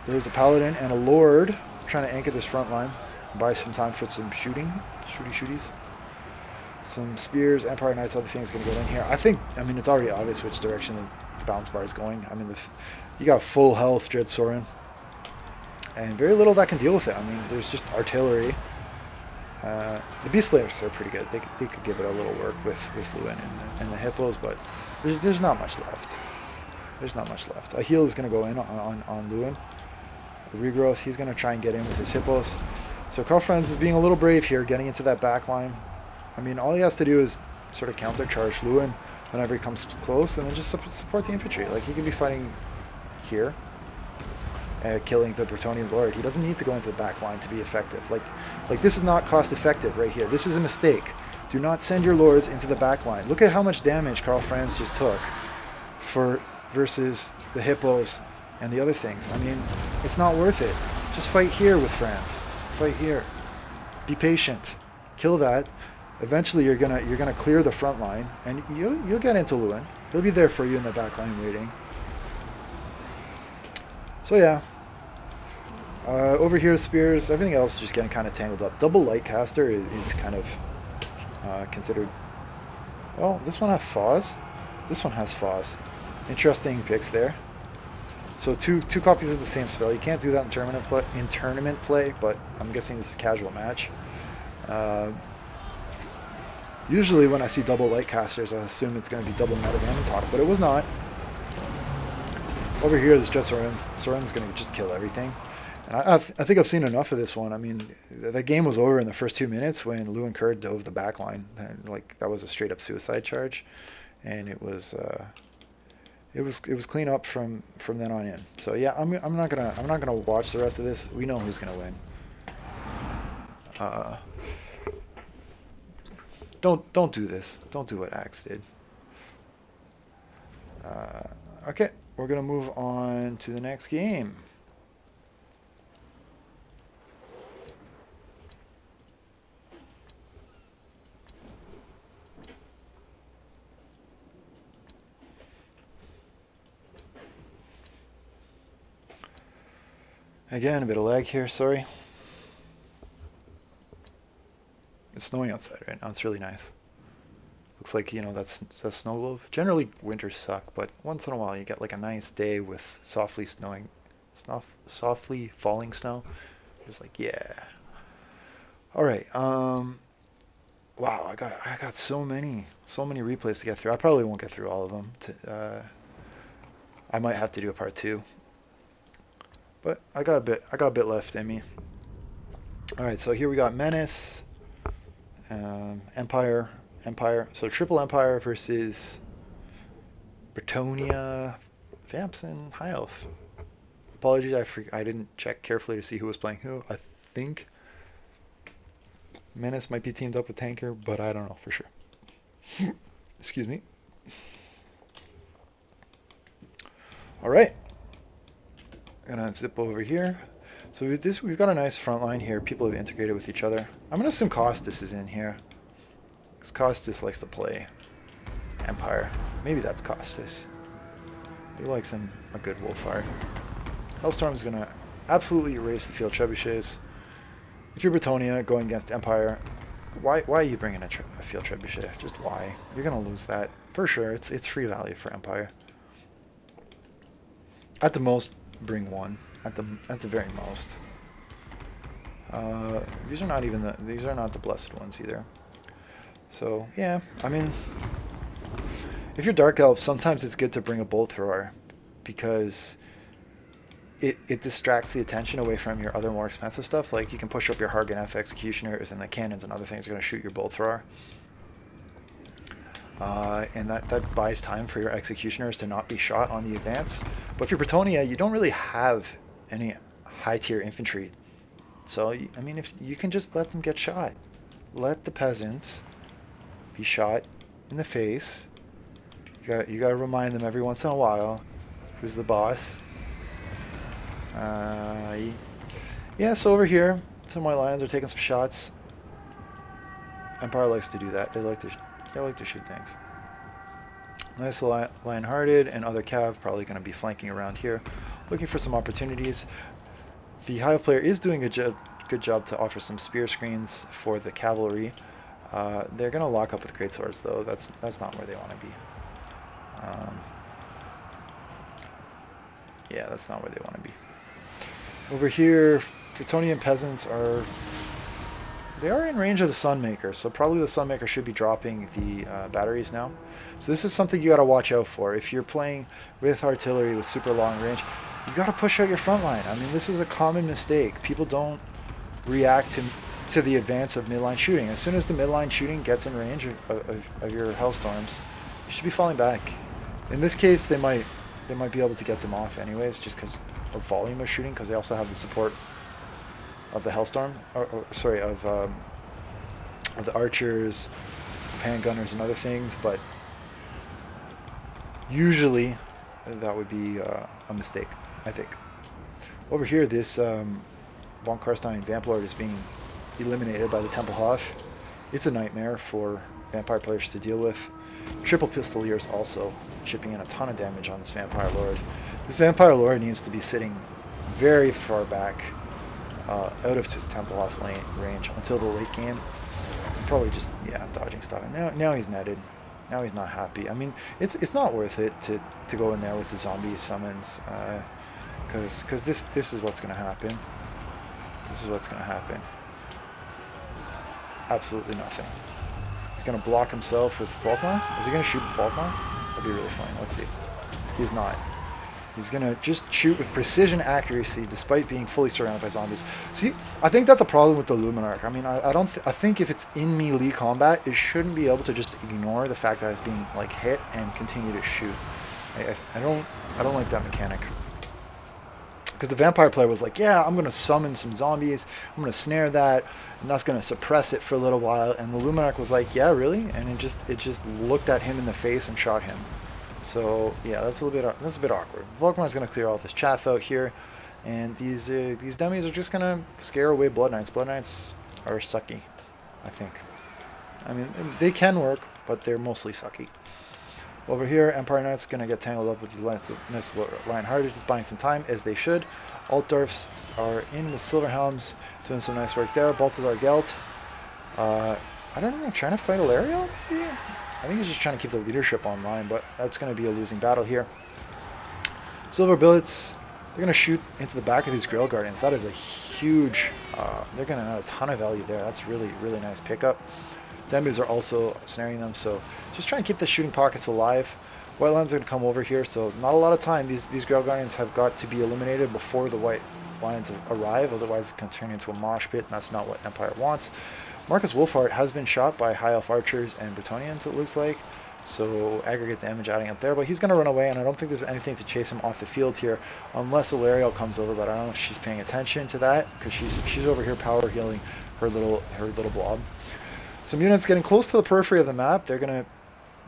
There's a paladin and a lord trying to anchor this front line. Buy some time for some shooties. Some spears, Empire Knights, other things going to go in here. I mean, it's already obvious which direction the balance bar is going. I mean, you got full health Dread Saurian, and very little that can deal with it. I mean, there's just artillery. The Beastlayers are pretty good. They could give it a little work with Lewin and the hippos, but there's not much left. There's not much left. A heal is going to go in on Lewin. The regrowth, he's going to try and get in with his hippos. So Karl Franz is being a little brave here, getting into that back line. I mean, all he has to do is sort of countercharge Lewin whenever he comes close, and then just support the infantry. Like, he could be fighting here, killing the Bretonnian lord. He doesn't need to go into the back line to be effective. Like this is not cost effective right here. This is a mistake. Do not send your lords into the back line. Look at how much damage Karl Franz just took versus the hippos and the other things. I mean, it's not worth it. Just fight here with Franz. Fight here. Be patient. Kill that. Eventually, you're gonna clear the front line, and you'll get into Lewin. He'll be there for you in the back line waiting. So yeah. Over here, spears. Everything else is just getting kind of tangled up. Double Lightcaster is kind of considered. Well, this one has Foz. This one has Foz. Interesting picks there. So two copies of the same spell. You can't do that in tournament play, but I'm guessing this is a casual match. Usually when I see double Lightcasters, I assume it's going to be double Meta Talk, but it was not. Over here, this Soren's going to just kill everything. And I think I've seen enough of this one. I mean, the game was over in the first 2 minutes when Lewin Kerr dove the back line. And, like, that was a straight up suicide charge, and it was clean up from then on in. So yeah, I'm not gonna watch the rest of this. We know who's gonna win. Don't do this. Don't do what Axe did. Okay, we're gonna move on to the next game. Again, a bit of lag here, sorry. It's snowing outside right now, it's really nice. Looks like, you know, that's snow globe. Generally, winters suck, but once in a while you get like a nice day with softly falling snow. Just like, yeah. Alright, wow, I got so many replays to get through. I probably won't get through all of them. I might have to do a part 2. But I got a bit left in me. All right, so here we got Menace, Empire. So triple Empire versus Brettonnia, Vamps, and High Elf. Apologies, I didn't check carefully to see who was playing who. I think Menace might be teamed up with Tanker, but I don't know for sure. Excuse me. All right. Gonna zip over here. So we've got a nice front line here. People have integrated with each other. I'm gonna assume Kostas is in here, because Kostas likes to play Empire. Maybe that's Kostas. He likes a good wolfire. Hellstorm's gonna absolutely erase the field trebuchets. If you're Bretonnia going against Empire, why are you bringing a field trebuchet? Just why? You're gonna lose that for sure. It's free value for Empire. At the most, bring one. At the very most. These are not the blessed ones either. So yeah, I mean, if you're Dark Elf, sometimes it's good to bring a bolt thrower, because it distracts the attention away from your other more expensive stuff. Like, you can push up your Hargan F executioners, and the cannons and other things are going to shoot your bolt thrower. And that buys time for your executioners to not be shot on the advance. But if you're Bretonnia, you don't really have any high-tier infantry. So, I mean, if you can just let them get shot. Let the peasants be shot in the face. You gotta remind them every once in a while who's the boss. Yeah, so over here, some white lions are taking some shots. Empire likes to do that. They like to shoot things. Nice Lion-Hearted and other cav probably going to be flanking around here, looking for some opportunities. The Hive player is doing a good job to offer some spear screens for the cavalry. They're going to lock up with greatswords, though. That's not where they want to be. Yeah, that's not where they want to be. Over here, Bretonnian peasants are They are in range of the Sunmaker, so probably the Sunmaker should be dropping the batteries now. So this is something you got to watch out for. If you're playing with artillery with super long range, you got to push out your front line. I mean, this is a common mistake. People don't react to the advance of midline shooting. As soon as the midline shooting gets in range of your Hellstorms, you should be falling back. In this case, they might be able to get them off anyways, just because of volume of shooting, because they also have the support of the Hellstorm, sorry, of the archers, of handgunners, and other things. But usually, that would be a mistake, I think. Over here, this Von Karstein Vamplord is being eliminated by the Templehof. It's a nightmare for vampire players to deal with. Triple Pistoliers also chipping in a ton of damage on this Vampire Lord. This Vampire Lord needs to be sitting very far back, out of Templehof range until the late game. Probably just, yeah, dodging stuff. And now he's netted. Now he's not happy. I mean, it's not worth it to go in there with the zombie summons, because this is what's going to happen. This is what's going to happen. Absolutely nothing. He's going to block himself with Volkmar. Is he going to shoot with Volkmar? That'd be really funny. Let's see. He's not. He's going to just shoot with precision accuracy despite being fully surrounded by zombies. See, I think that's a problem with the Luminarch. I mean, I think if it's in melee combat, it shouldn't be able to just ignore the fact that it's being like hit and continue to shoot. I don't like that mechanic. Because the vampire player was like, yeah, I'm going to summon some zombies, I'm going to snare that, and that's going to suppress it for a little while. And the Luminarch was like, yeah, really? And it just looked at him in the face and shot him. So yeah, that's a bit awkward. Volkmar's going to clear all this chaff out here, and these dummies are just going to scare away Blood Knights. Blood Knights are sucky, I think. I mean, they can work, but they're mostly sucky. Over here, Empire Knights going to get tangled up with the Lionhearted, just buying some time, as they should. Altdorfs are in with Silverhelms, doing some nice work there. Balthazar Gelt, I don't know, trying to fight Ilariel? Yeah. I think he's just trying to keep the leadership online, but that's going to be a losing battle here. Silver Billets, they're going to shoot into the back of these Grail Guardians. That is a huge, they're going to add a ton of value there. That's really, really nice pickup. Dembus are also snaring them, so just trying to keep the shooting pockets alive. White Lions are going to come over here, so not a lot of time. These Grail Guardians have got to be eliminated before the White Lions arrive, otherwise it can turn into a mosh pit, and that's not what Empire wants. Marcus Wolfhart has been shot by High Elf Archers and Bretonnians, it looks like, so aggregate damage adding up there, but he's going to run away, and I don't think there's anything to chase him off the field here, unless Ilariel comes over, but I don't know if she's paying attention to that, because she's over here power healing her little blob. Some units getting close to the periphery of the map. They're going to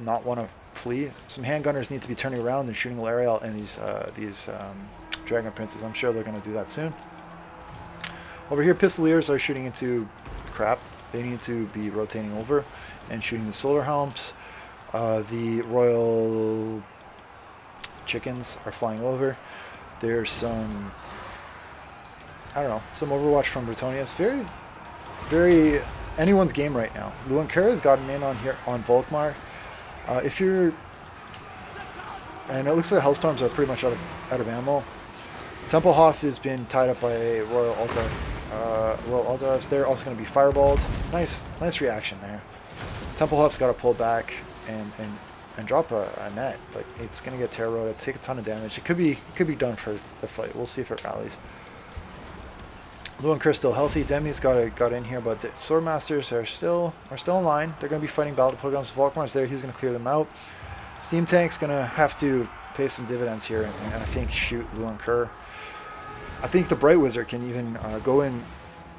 not want to flee. Some handgunners need to be turning around and shooting Ilariel and these Dragon Princes. I'm sure they're going to do that soon. Over here, Pistoliers are shooting into crap. They need to be rotating over and shooting the Solar Helms. The Royal Chickens are flying over. There's some, I don't know, some Overwatch from Bretonna. It's very, very anyone's game right now. Luanker has gotten in on here on Volkmar. If you're, and it looks like the Hellstorms are pretty much out of ammo. Templehof has been tied up by Royal Altdorfs. They're also going to be fireballed. Nice reaction there. Templehof's got to pull back and drop a net, but it's going to get terror, take a ton of damage. It could be done for the fight. We'll see if it rallies. Luanker still healthy. Demi's got in here, but the Swordmasters are still in line. They're going to be fighting Battle Pilgrims. Volkmar's there. He's going to clear them out. Steam Tank's going to have to pay some dividends here, and I think shoot Luanker. I think the Bright Wizard can even go in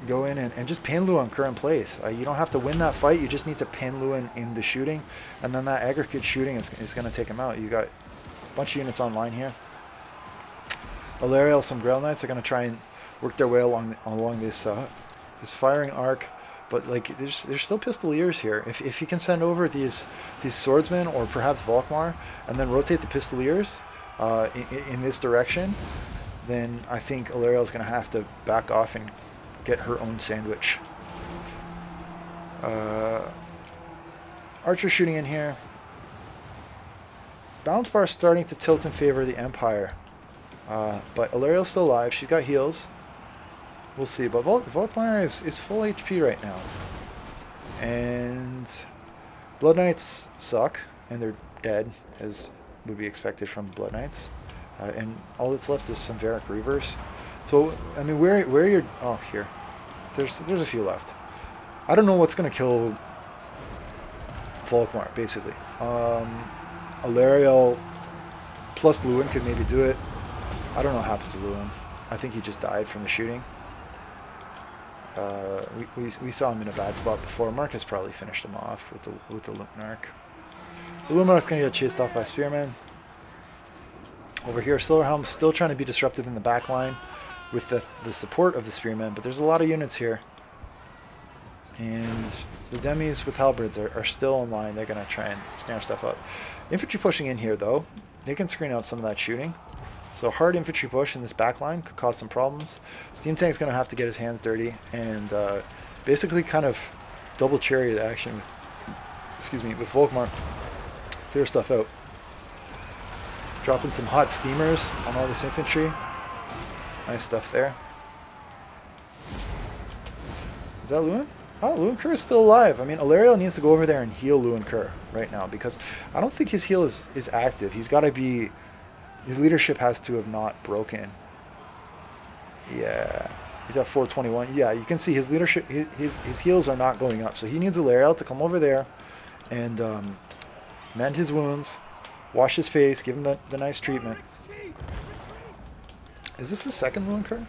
and just pin Luanker in place. You don't have to win that fight. You just need to pin Luan in the shooting, and then that aggregate shooting is going to take him out. You got a bunch of units online here. Ilariel, some Grail Knights are going to try and work their way along this firing arc, but like there's still Pistoliers here. If you can send over these swordsmen or perhaps Volkmar and then rotate the Pistoliers in this direction, then I think Ilariel is going to have to back off and get her own sandwich. Archer shooting in here. Balance bar starting to tilt in favor of the Empire, but Ilariel's still alive. She's got heals. We'll see. But Volkmar is full HP right now. And Blood Knights suck, and they're dead, as would be expected from Blood Knights. And all that's left is some Varric Reavers. So, I mean, where are your... Oh, here. There's a few left. I don't know what's going to kill Volkmar, basically. Alariel plus Lewin could maybe do it. I don't know what happened to Lewin. I think he just died from the shooting. We saw him in a bad spot before. Marcus probably finished him off with the Luminarch. The Luminarch's going to get chased off by Spearmen. Over here, Silverhelm's still trying to be disruptive in the back line with the support of the Spearmen, but there's a lot of units here. And the Demis with Halberds are still in line. They're going to try and snare stuff up. Infantry pushing in here, though, they can screen out some of that shooting. So hard infantry push in this back line could cause some problems. Steam Tank's going to have to get his hands dirty and basically kind of double chariot action with Volkmar. Clear stuff out. Dropping some hot steamers on all this infantry. Nice stuff there. Is that Lewin? Oh, Lewin Kerr is still alive. I mean, Alariel needs to go over there and heal Lewin Kerr right now because I don't think his heal is active. He's got to be... His leadership has to have not broken. Yeah. He's at 421. Yeah, you can see his leadership, his heals are not going up. So he needs Alariel to come over there and mend his wounds, wash his face, give him the nice treatment. Is this the second Lewin Kerr?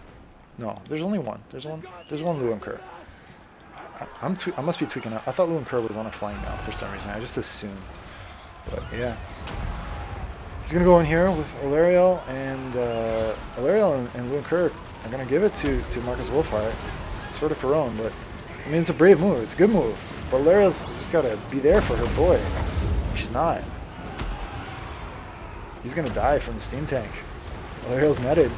No, there's only one. There's one Lewin Kerr. I must be tweaking out. I thought Lewin Kerr was on a flying mount for some reason. I just assumed. But yeah. He's going to go in here with Alariel, and Alariel and Lewin Kerr are going to give it to Marcus Wolfheart. Sort of her own, but I mean, it's a brave move. It's a good move. But Alariel's got to be there for her boy. She's not. He's going to die from the steam tank. Alariel's netted.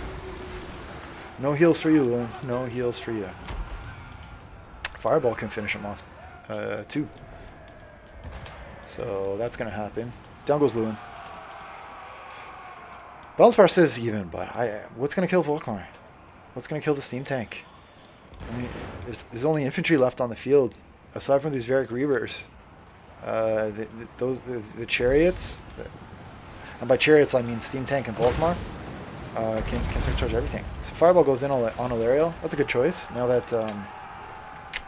No heals for you, Lewin. No heals for you. Fireball can finish him off too. So that's going to happen. Down goes Lewin. Balance Bar says even, but what's going to kill Volkmar? What's going to kill the steam tank? I mean, there's only infantry left on the field, aside from these Varric Reavers. The chariots, and by chariots I mean steam tank and Volkmar, can surcharge everything. So Fireball goes in on Alariel. That's a good choice. Now that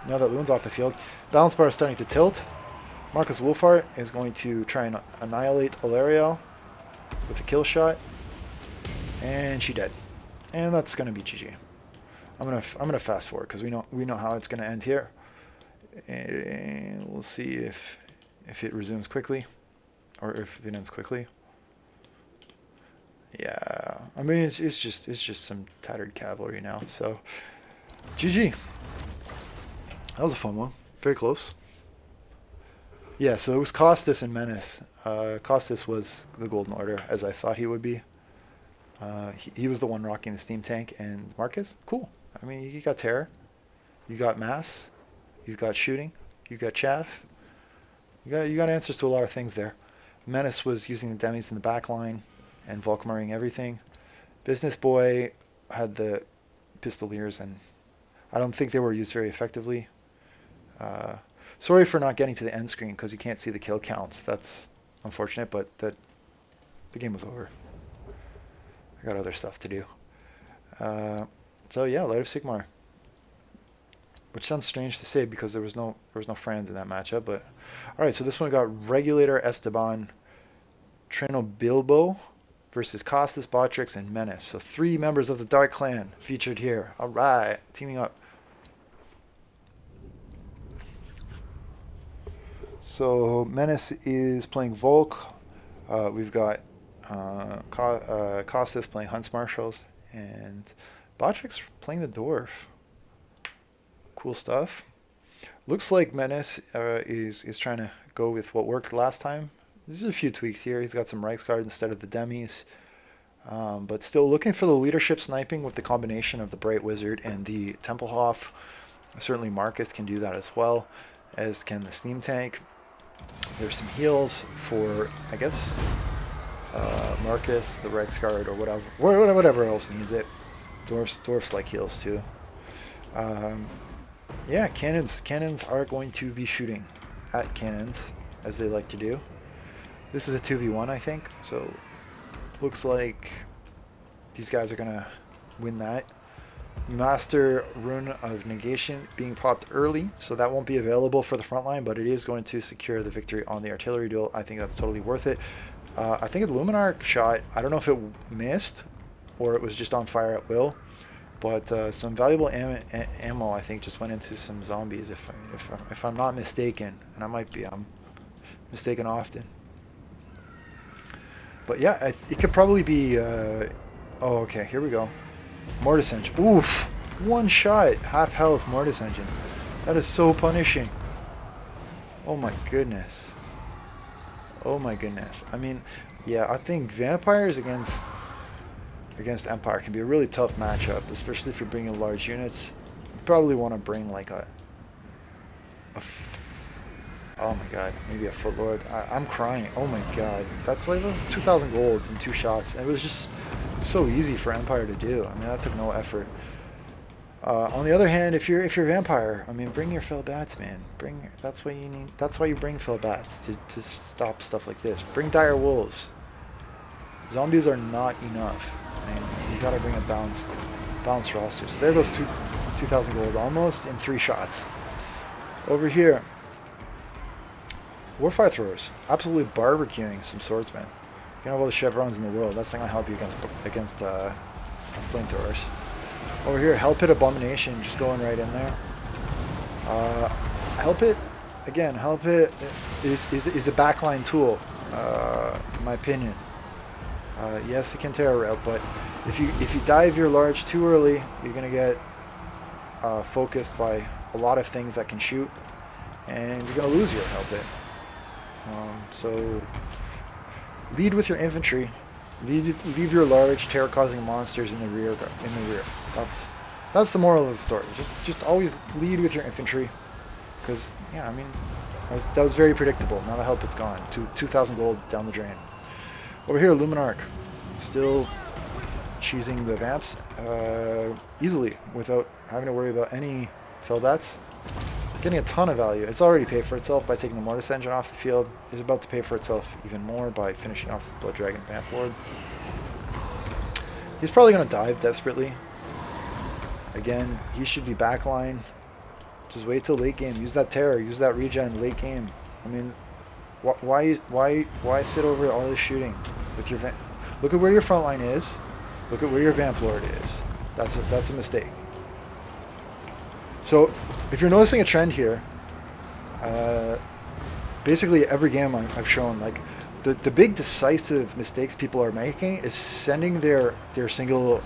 Lewin's off the field, Balance Bar is starting to tilt. Marcus Wolfheart is going to try and annihilate Alariel with a kill shot. And she dead, and that's gonna be GG. I'm gonna fast forward because we know how it's gonna end here, and we'll see if it resumes quickly, or if it ends quickly. Yeah, I mean it's just some tattered cavalry now. So GG. That was a fun one. Very close. Yeah, so it was Kostas and Menace. Kostas was the Golden Order, as I thought he would be. He was the one rocking the steam tank, and Marcus, cool. I mean, you got terror, you got mass, you've got shooting, you got chaff, you got answers to a lot of things there. Menace was using the demis in the back line and Volkmaring everything. Business Boy had the pistoliers, and I don't think they were used very effectively. Sorry for not getting to the end screen because you can't see the kill counts. That's unfortunate, but the game was over. I got other stuff to do. So yeah, Light of Sigmar. Which sounds strange to say because there was no friends in that matchup, but alright, so this one got Regulator, Esteban, txinobilbo versus Kostas, Bottrix, and Menace. So 3 members of the Dark Clan featured here. Alright, teaming up. So Menace is playing Volk. We've got Kostas playing Huntsmarshals, and Bottrix playing the Dwarf. Cool stuff. Looks like Menace is trying to go with what worked last time. There's a few tweaks here. He's got some Reiksguard instead of the Demis. But still looking for the leadership sniping with the combination of the Bright Wizard and the Templehof. Certainly Marcus can do that as well, as can the Steam Tank. There's some heals for, I guess, Marcus, the Reiksguard, or whatever else needs it. Dwarfs like heals too. Yeah, cannons are going to be shooting at cannons, as they like to do. This is a 2v1, I think, so looks like these guys are going to win that. Master Rune of Negation being popped early, so that won't be available for the front line, but it is going to secure the victory on the artillery duel. I think that's totally worth it. I think the Luminarch shot, I don't know if it missed or it was just on fire at will, but some valuable ammo I think just went into some zombies, if I'm not mistaken, and I might be. I'm mistaken often. But yeah, it could probably be... oh, okay, here we go. Mortis Engine. Oof! One shot! Half health Mortis Engine. That is so punishing. Oh my goodness. Oh my goodness. I mean, yeah, I think vampires against Empire can be a really tough matchup, especially if you're bringing large units. You probably want to bring like oh my god, maybe a Footlord. I'm crying. Oh my god. That's 2,000 gold in 2 shots. And it was just so easy for Empire to do. I mean, that took no effort. On the other hand, if you're vampire, I mean, bring your fell bats, man. That's what you need. That's why you bring fell bats, to stop stuff like this. Bring dire wolves. Zombies are not enough. I mean, you gotta bring a balanced roster. So there goes 2,000 gold almost in 3 shots. Over here, Warfire Throwers, absolutely barbecuing some swordsmen. You can have all the chevrons in the world. That's not gonna help you against flamethrowers. Over here, Hell Pit Abomination just going right in there. Hell Pit, again, Hell Pit is a backline tool, in my opinion. Yes, it can tear a route, but if you dive your large too early, you're gonna get focused by a lot of things that can shoot, and you're gonna lose your Hell Pit. So lead with your infantry. Leave your large terror-causing monsters in the rear. That's the moral of the story. Just always lead with your infantry, because yeah, I mean that was very predictable. Now the help it's gone. 2,000 gold down the drain. Over here, Luminarch, still choosing the vamps easily without having to worry about any fell bats. Getting a ton of value. It's already paid for itself by taking the Mortis Engine off the field. It's about to pay for itself even more by finishing off this Blood Dragon Vamp Lord. He's probably going to dive desperately. Again, he should be backline. Just wait till late game. Use that terror. Use that regen late game. I mean, why sit over all this shooting with your vamp? Look at where your front line is. Look at where your Vamp Lord is. That's a mistake. So, if you're noticing a trend here, basically every game I've shown, like the big decisive mistakes people are making is sending their single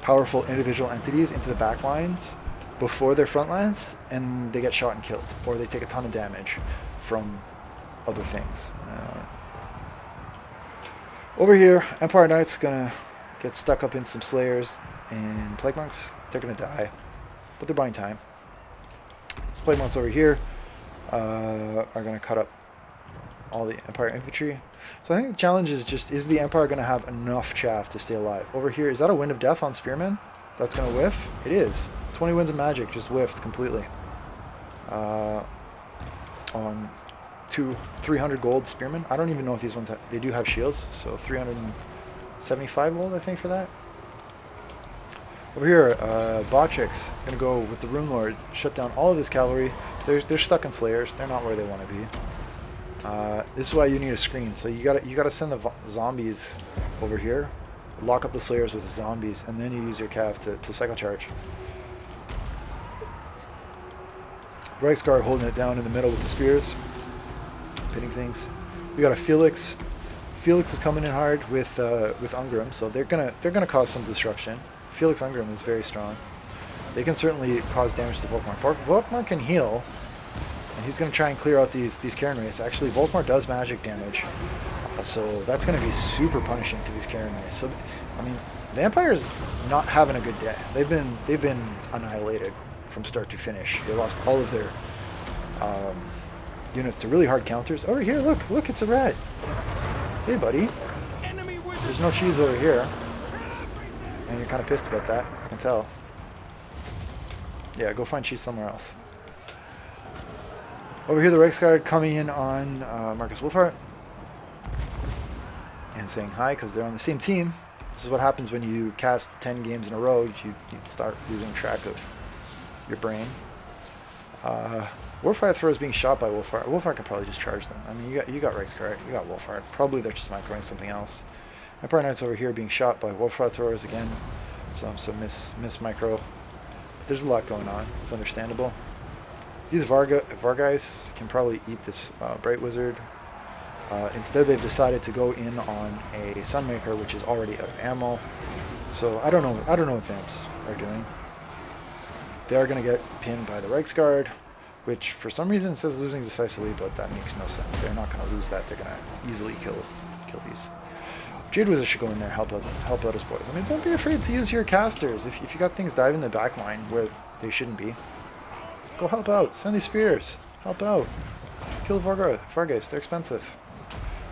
powerful individual entities into the back lines before their front lines, and they get shot and killed, or they take a ton of damage from other things. Over here, Empire Knight's gonna get stuck up in some Slayers, and Plague Monks, they're gonna die, but they're buying time. These Plague Monks over here are gonna cut up all the Empire infantry. So I think the challenge is just, is the Empire going to have enough chaff to stay alive? Over here, is that a Wind of Death on Spearmen? That's going to whiff? It is. 20 Winds of Magic just whiffed completely. On 300 gold Spearmen. I don't even know if these ones, they do have shields, so 375 gold I think for that. Over here, Bottrix going to go with the Rune Lord, shut down all of his cavalry. They're stuck in Slayers. They're not where they want to be. This is why you need a screen. So you gotta send the zombies over here, lock up the Slayers with the zombies, and then you use your cav to cycle charge. Reichsguard holding it down in the middle with the spears, pitting things. We got a Felix. Felix is coming in hard with Ungrim, so they're gonna cause some disruption. Felix Ungrim is very strong. They can certainly cause damage to Volkmar. Volkmar can heal. And he's going to try and clear out these Karen Wraiths. Actually, Volkmar does magic damage, so that's going to be super punishing to these Karen Wraiths. So, I mean, Vampire's not having a good day. They've been annihilated from start to finish. They lost all of their units to really hard counters. Over here, look, it's a rat. Hey, buddy. There's no cheese over here, and you're kind of pissed about that. I can tell. Yeah, go find cheese somewhere else. Over here, the Rex Guard coming in on Marcus Wolfhart and saying hi because they're on the same team. This is what happens when you cast 10 games in a row. You start losing track of your brain. Wolfhart Throw is being shot by Wolfhart. Wolfhart can probably just charge them. I mean, you got Rex Guard, you got Wolfhart. Probably they're just microing something else. Empire Knights over here being shot by Wolfhart Throwers again. Some miss micro. There's a lot going on. It's understandable. These Varguys can probably eat this Bright Wizard. Instead, they've decided to go in on a Sunmaker, which is already out of ammo. So I don't know what Vamps are doing. They are going to get pinned by the Reiksguard, which for some reason says losing decisively, but that makes no sense. They're not going to lose that. They're going to easily kill these. Jade Wizard should go in there, help out his boys. I mean, don't be afraid to use your casters. If you got things diving in the back line where they shouldn't be, go help out. Send these spears. Help out. Kill Vargas. They're expensive.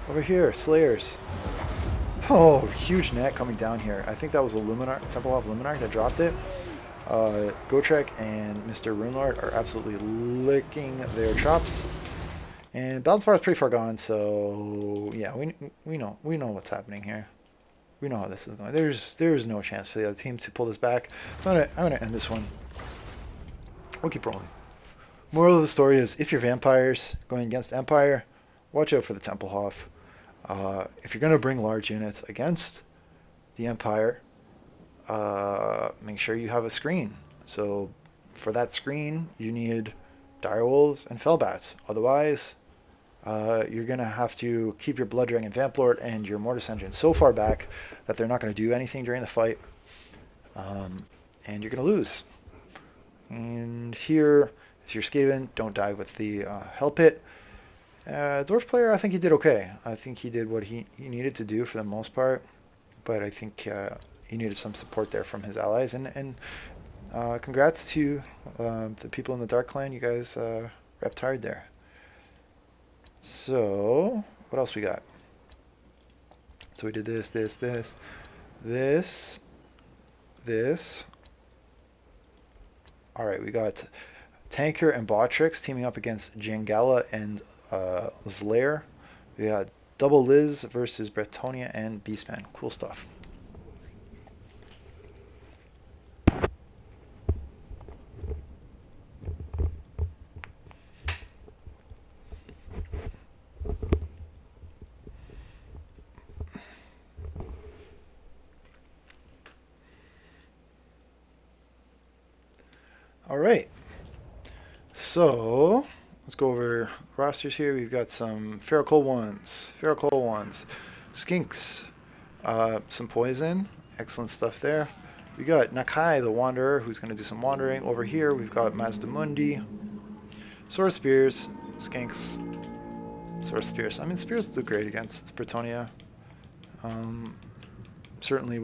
Over here, Slayers. Oh, huge net coming down here. I think that was a Luminar, Temple of Luminar that dropped it. Gotrek and Mr. Runelord are absolutely licking their chops. And Balthazar is pretty far gone, so yeah, we know what's happening here. We know how this is going. There's no chance for the other team to pull this back. I'm gonna end this one. We'll keep rolling. Moral of the story is, if you're vampires going against Empire, watch out for the Templehof. If you're gonna bring large units against the Empire, make sure you have a screen. So for that screen, you need direwolves and fellbats. Otherwise, you're going to have to keep your Blood Dragon Vamplord and your Mortis Engine so far back that they're not going to do anything during the fight. And you're going to lose. And here, if you're Skaven, don't dive with the Hell Pit. Dwarf player, I think he did okay. I think he did what he needed to do for the most part. But I think he needed some support there from his allies. And congrats to the people in the Dark Clan. You guys repped hard there. So, what else we got? So we did this. Alright, we got Tanker and Bottrix teaming up against Janggala and Zlayer. We got Double Liz versus Bretonnia and Beastmen. Cool stuff. All right, so let's go over rosters here. We've got some Feral Cold ones, Skinks, some poison, excellent stuff there. We got Nakai the Wanderer, who's going to do some wandering. Over here, we've got Mazdamundi, Sword Spears, Skinks, Sword Spears. I mean, Spears do great against Bretonia. Certainly,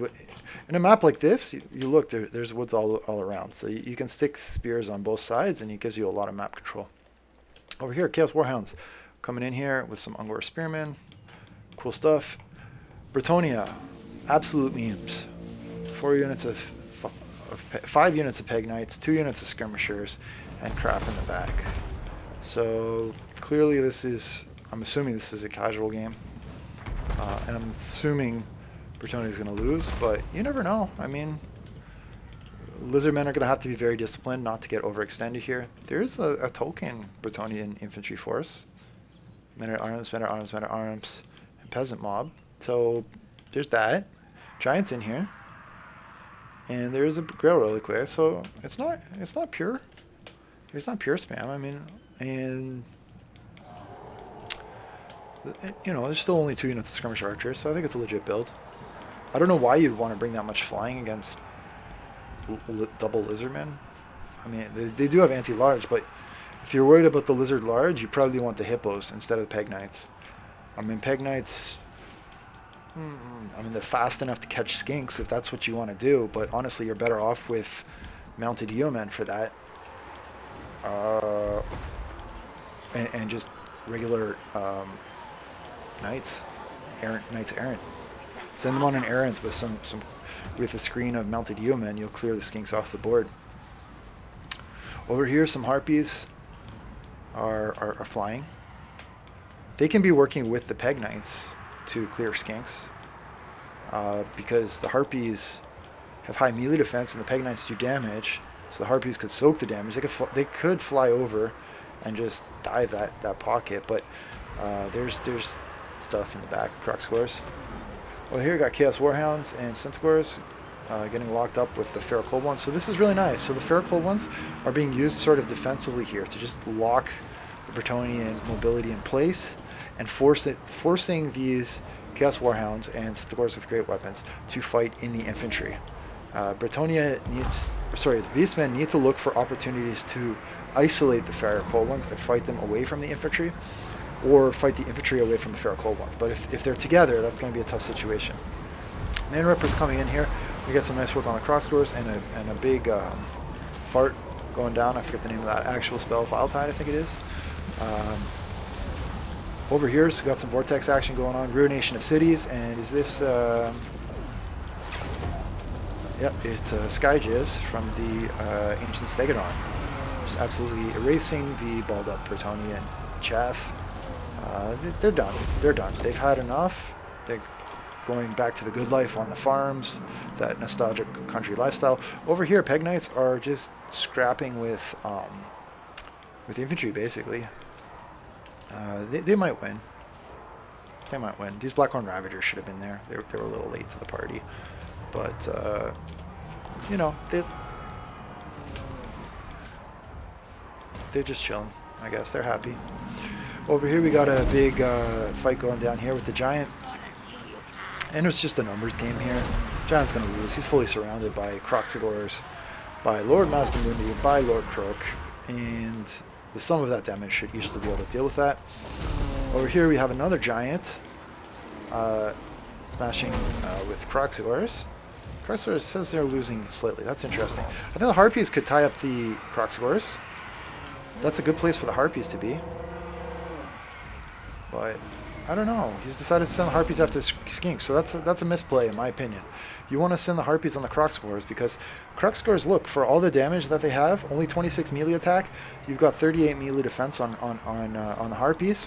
in a map like this, you look, there's woods all around. So you can stick spears on both sides, and it gives you a lot of map control. Over here, Chaos Warhounds coming in here with some Ungor Spearmen. Cool stuff. Bretonia, absolute memes. 5 units of Peg Knights, 2 units of Skirmishers, and crap in the back. So clearly I'm assuming this is a casual game. And I'm assuming Bretonia is going to lose, but you never know. I mean, Lizardmen are going to have to be very disciplined not to get overextended here. There's a token Bretonian infantry force. Men at Arms, and Peasant Mob. So there's that. Giants in here. And there's a Grail Reliquary, so it's not pure. It's not pure spam. I mean, and you know, there's still only 2 units of Skirmish Archers, so I think it's a legit build. I don't know why you'd want to bring that much flying against double Lizardmen. I mean, they do have anti-large, but if you're worried about the Lizard Large, you probably want the Hippos instead of the Peg Knights. I mean, Peg Knights, I mean, they're fast enough to catch Skinks if that's what you want to do, but honestly, you're better off with Mounted Yeomen for that. And just regular Knights errant. Send them on an errand with with a screen of Mounted Yeomen. You'll clear the Skinks off the board. Over here, some harpies are flying. They can be working with the peg knights to clear skinks, because the harpies have high melee defense and the peg knights do damage. So the harpies could soak the damage. They could fly over and just dive that pocket, but there's stuff in the back of Crocscores. Well, here we got Chaos Warhounds and Centaurs getting locked up with the Feral Cold Ones. So this is really nice. So the Feral Cold Ones are being used sort of defensively here to just lock the Bretonnian mobility in place and forcing these Chaos Warhounds and Centaurs with great weapons to fight in the infantry. The Beastmen need to look for opportunities to isolate the Feral Cold Ones and fight them away from the infantry, or fight the infantry away from the Feral Cold Ones. But if they're together, that's going to be a tough situation. Man Ripper's coming in here. We get some nice work on the Crocscores and a big fart going down. I forget the name of that actual spell. Viletide, I think it is. Over here, so we got some Vortex action going on. Ruination of Cities, and is this... Yep, it's Skyjizz from the Ancient Stegodon. Just absolutely erasing the balled up Bretonnian chaff. They're done. They're done. They've had enough. They're going back to the good life on the farms, that nostalgic country lifestyle. Over here, Peg Knights are just scrapping with infantry, basically. They might win. They might win. These Blackhorn Ravagers should have been there. They were a little late to the party. But, you know, they're just chilling, I guess. They're happy. Over here we got a big fight going down here with the Giant. And it's just a numbers game here. Giant's going to lose. He's fully surrounded by Crocsagores, by Lord Mazdamundi, by Lord Croak. And the sum of that damage should easily be able to deal with that. Over here we have another Giant smashing with Crocsagores. Crocsagores says they're losing slightly. That's interesting. I think the Harpies could tie up the Crocsagores. That's a good place for the Harpies to be. But I don't know. He's decided to send the Harpies after Skinks, so that's a misplay in my opinion. You want to send the Harpies on the Crocsagores because Crocsagores, look, for all the damage that they have, only 26 melee attack. You've got 38 melee defense on the Harpies.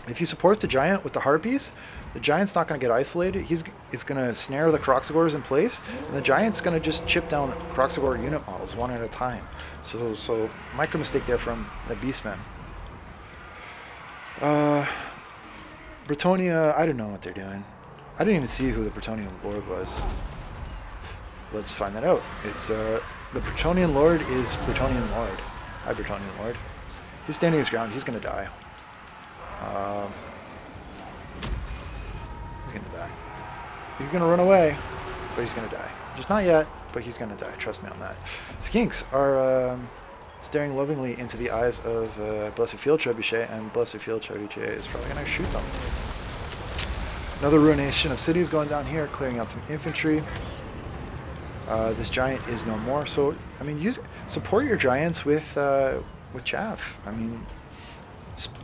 If you support the Giant with the Harpies, the Giant's not going to get isolated. It's going to snare the Crocsagores in place, and the Giant's going to just chip down Crocsagore unit models one at a time. So micro mistake there from the Beastmen. Bretonna, I don't know what they're doing. I didn't even see who the Bretonnian Lord was. Let's find that out. It's the Bretonnian Lord is Bretonnian Lord. Hi, Bretonnian Lord. He's standing his ground. He's going to die. He's going to die. He's going to run away, but he's going to die. Just not yet, but he's going to die. Trust me on that. Skinks are staring lovingly into the eyes of Blessed Field Trebuchet, and Blessed Field Trebuchet is probably going to shoot them. Another Ruination of Cities going down here, clearing out some infantry. This Giant is no more. So, I mean, support your Giants with chaff. I mean,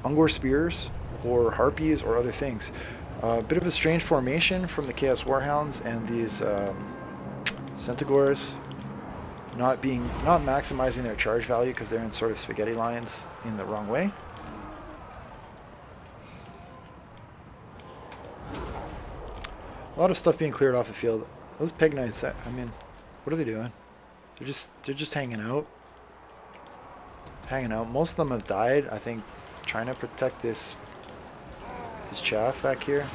Ungor Spears or Harpies or other things. A bit of a strange formation from the Chaos Warhounds and these Centaurs not maximizing their charge value because they're in sort of spaghetti lines in the wrong way. A lot of stuff being cleared off the field. Those Peg Knights, I mean, what are they doing? They're just hanging out. Hanging out. Most of them have died, I think, trying to protect this chaff back here.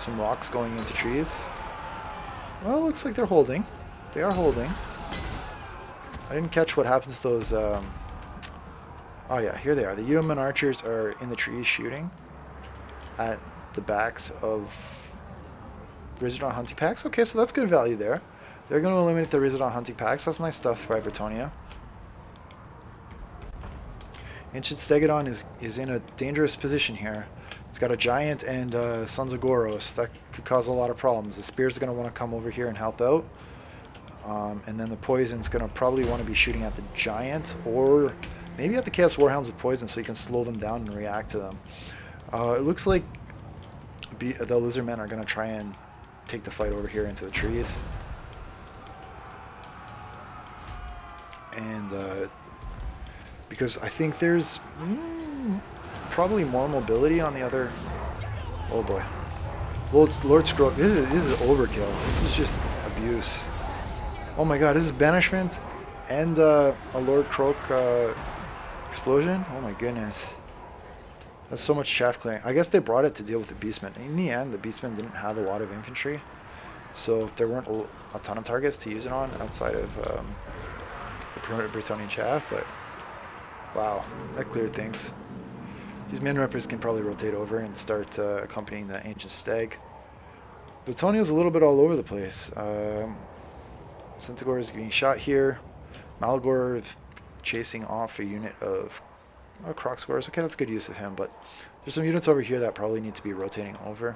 Some rocks going into trees. Well, it looks like they're holding. They are holding. I didn't catch what happened to those. Oh yeah, here they are. The Yeoman archers are in the trees shooting at the backs of Rizadon hunting packs. Okay, so that's good value there. They're going to eliminate the Rizadon hunting packs. That's nice stuff by Bretonnia. Ancient Stegodon is in a dangerous position here. It's got a Giant and Sons of Goros. That could cause a lot of problems. The Spears are going to want to come over here and help out. And then the Poison's going to probably want to be shooting at the Giant or maybe at the Chaos Warhounds with Poison so you can slow them down and react to them. It looks like the Lizardmen are going to try and take the fight over here into the trees. and because I think there's probably more mobility on the other. Oh boy, Lord Scroll. This is overkill. This is just abuse. Oh my god, this is banishment and a Lord Croak explosion. Oh my goodness. That's so much chaff clearing. I guess they brought it to deal with the Beastmen. In the end, the Beastmen didn't have a lot of infantry, so there weren't a ton of targets to use it on outside of the Bretonnian chaff, but wow, that cleared things. These min reppers can probably rotate over and start accompanying the ancient stag. Bretonnia's a little bit all over the place. Centaur is getting shot here. Malagor is chasing off a unit of Croc Scores. Okay, that's good use of him, but there's some units over here that probably need to be rotating over.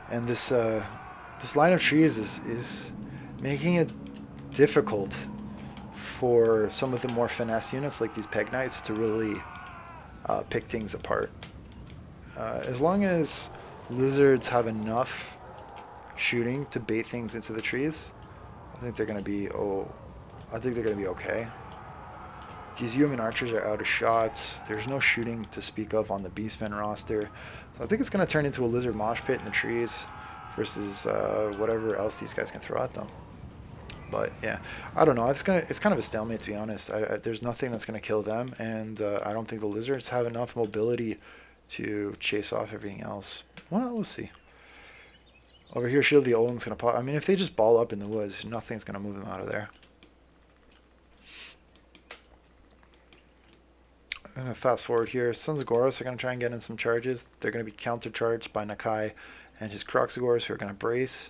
And this line of trees is making it difficult for some of the more finesse units like these Peg Knights to really pick things apart. As long as lizards have enough shooting to bait things into the trees, I think they're going to be okay. These human archers are out of shots. There's no shooting to speak of on the Beastmen roster. So I think it's going to turn into a lizard mosh pit in the trees versus whatever else these guys can throw at them. But yeah, I don't know. It's kind of a stalemate, to be honest. There's nothing that's going to kill them, and I don't think the lizards have enough mobility to chase off everything else. Well, we'll see. Over here, Shield the Olin's going to pop. I mean, if they just ball up in the woods, nothing's going to move them out of there. I'm going to fast forward here. Sons of Goros are going to try and get in some charges. They're going to be counter-charged by Nakai and his Croxagors, who are going to brace.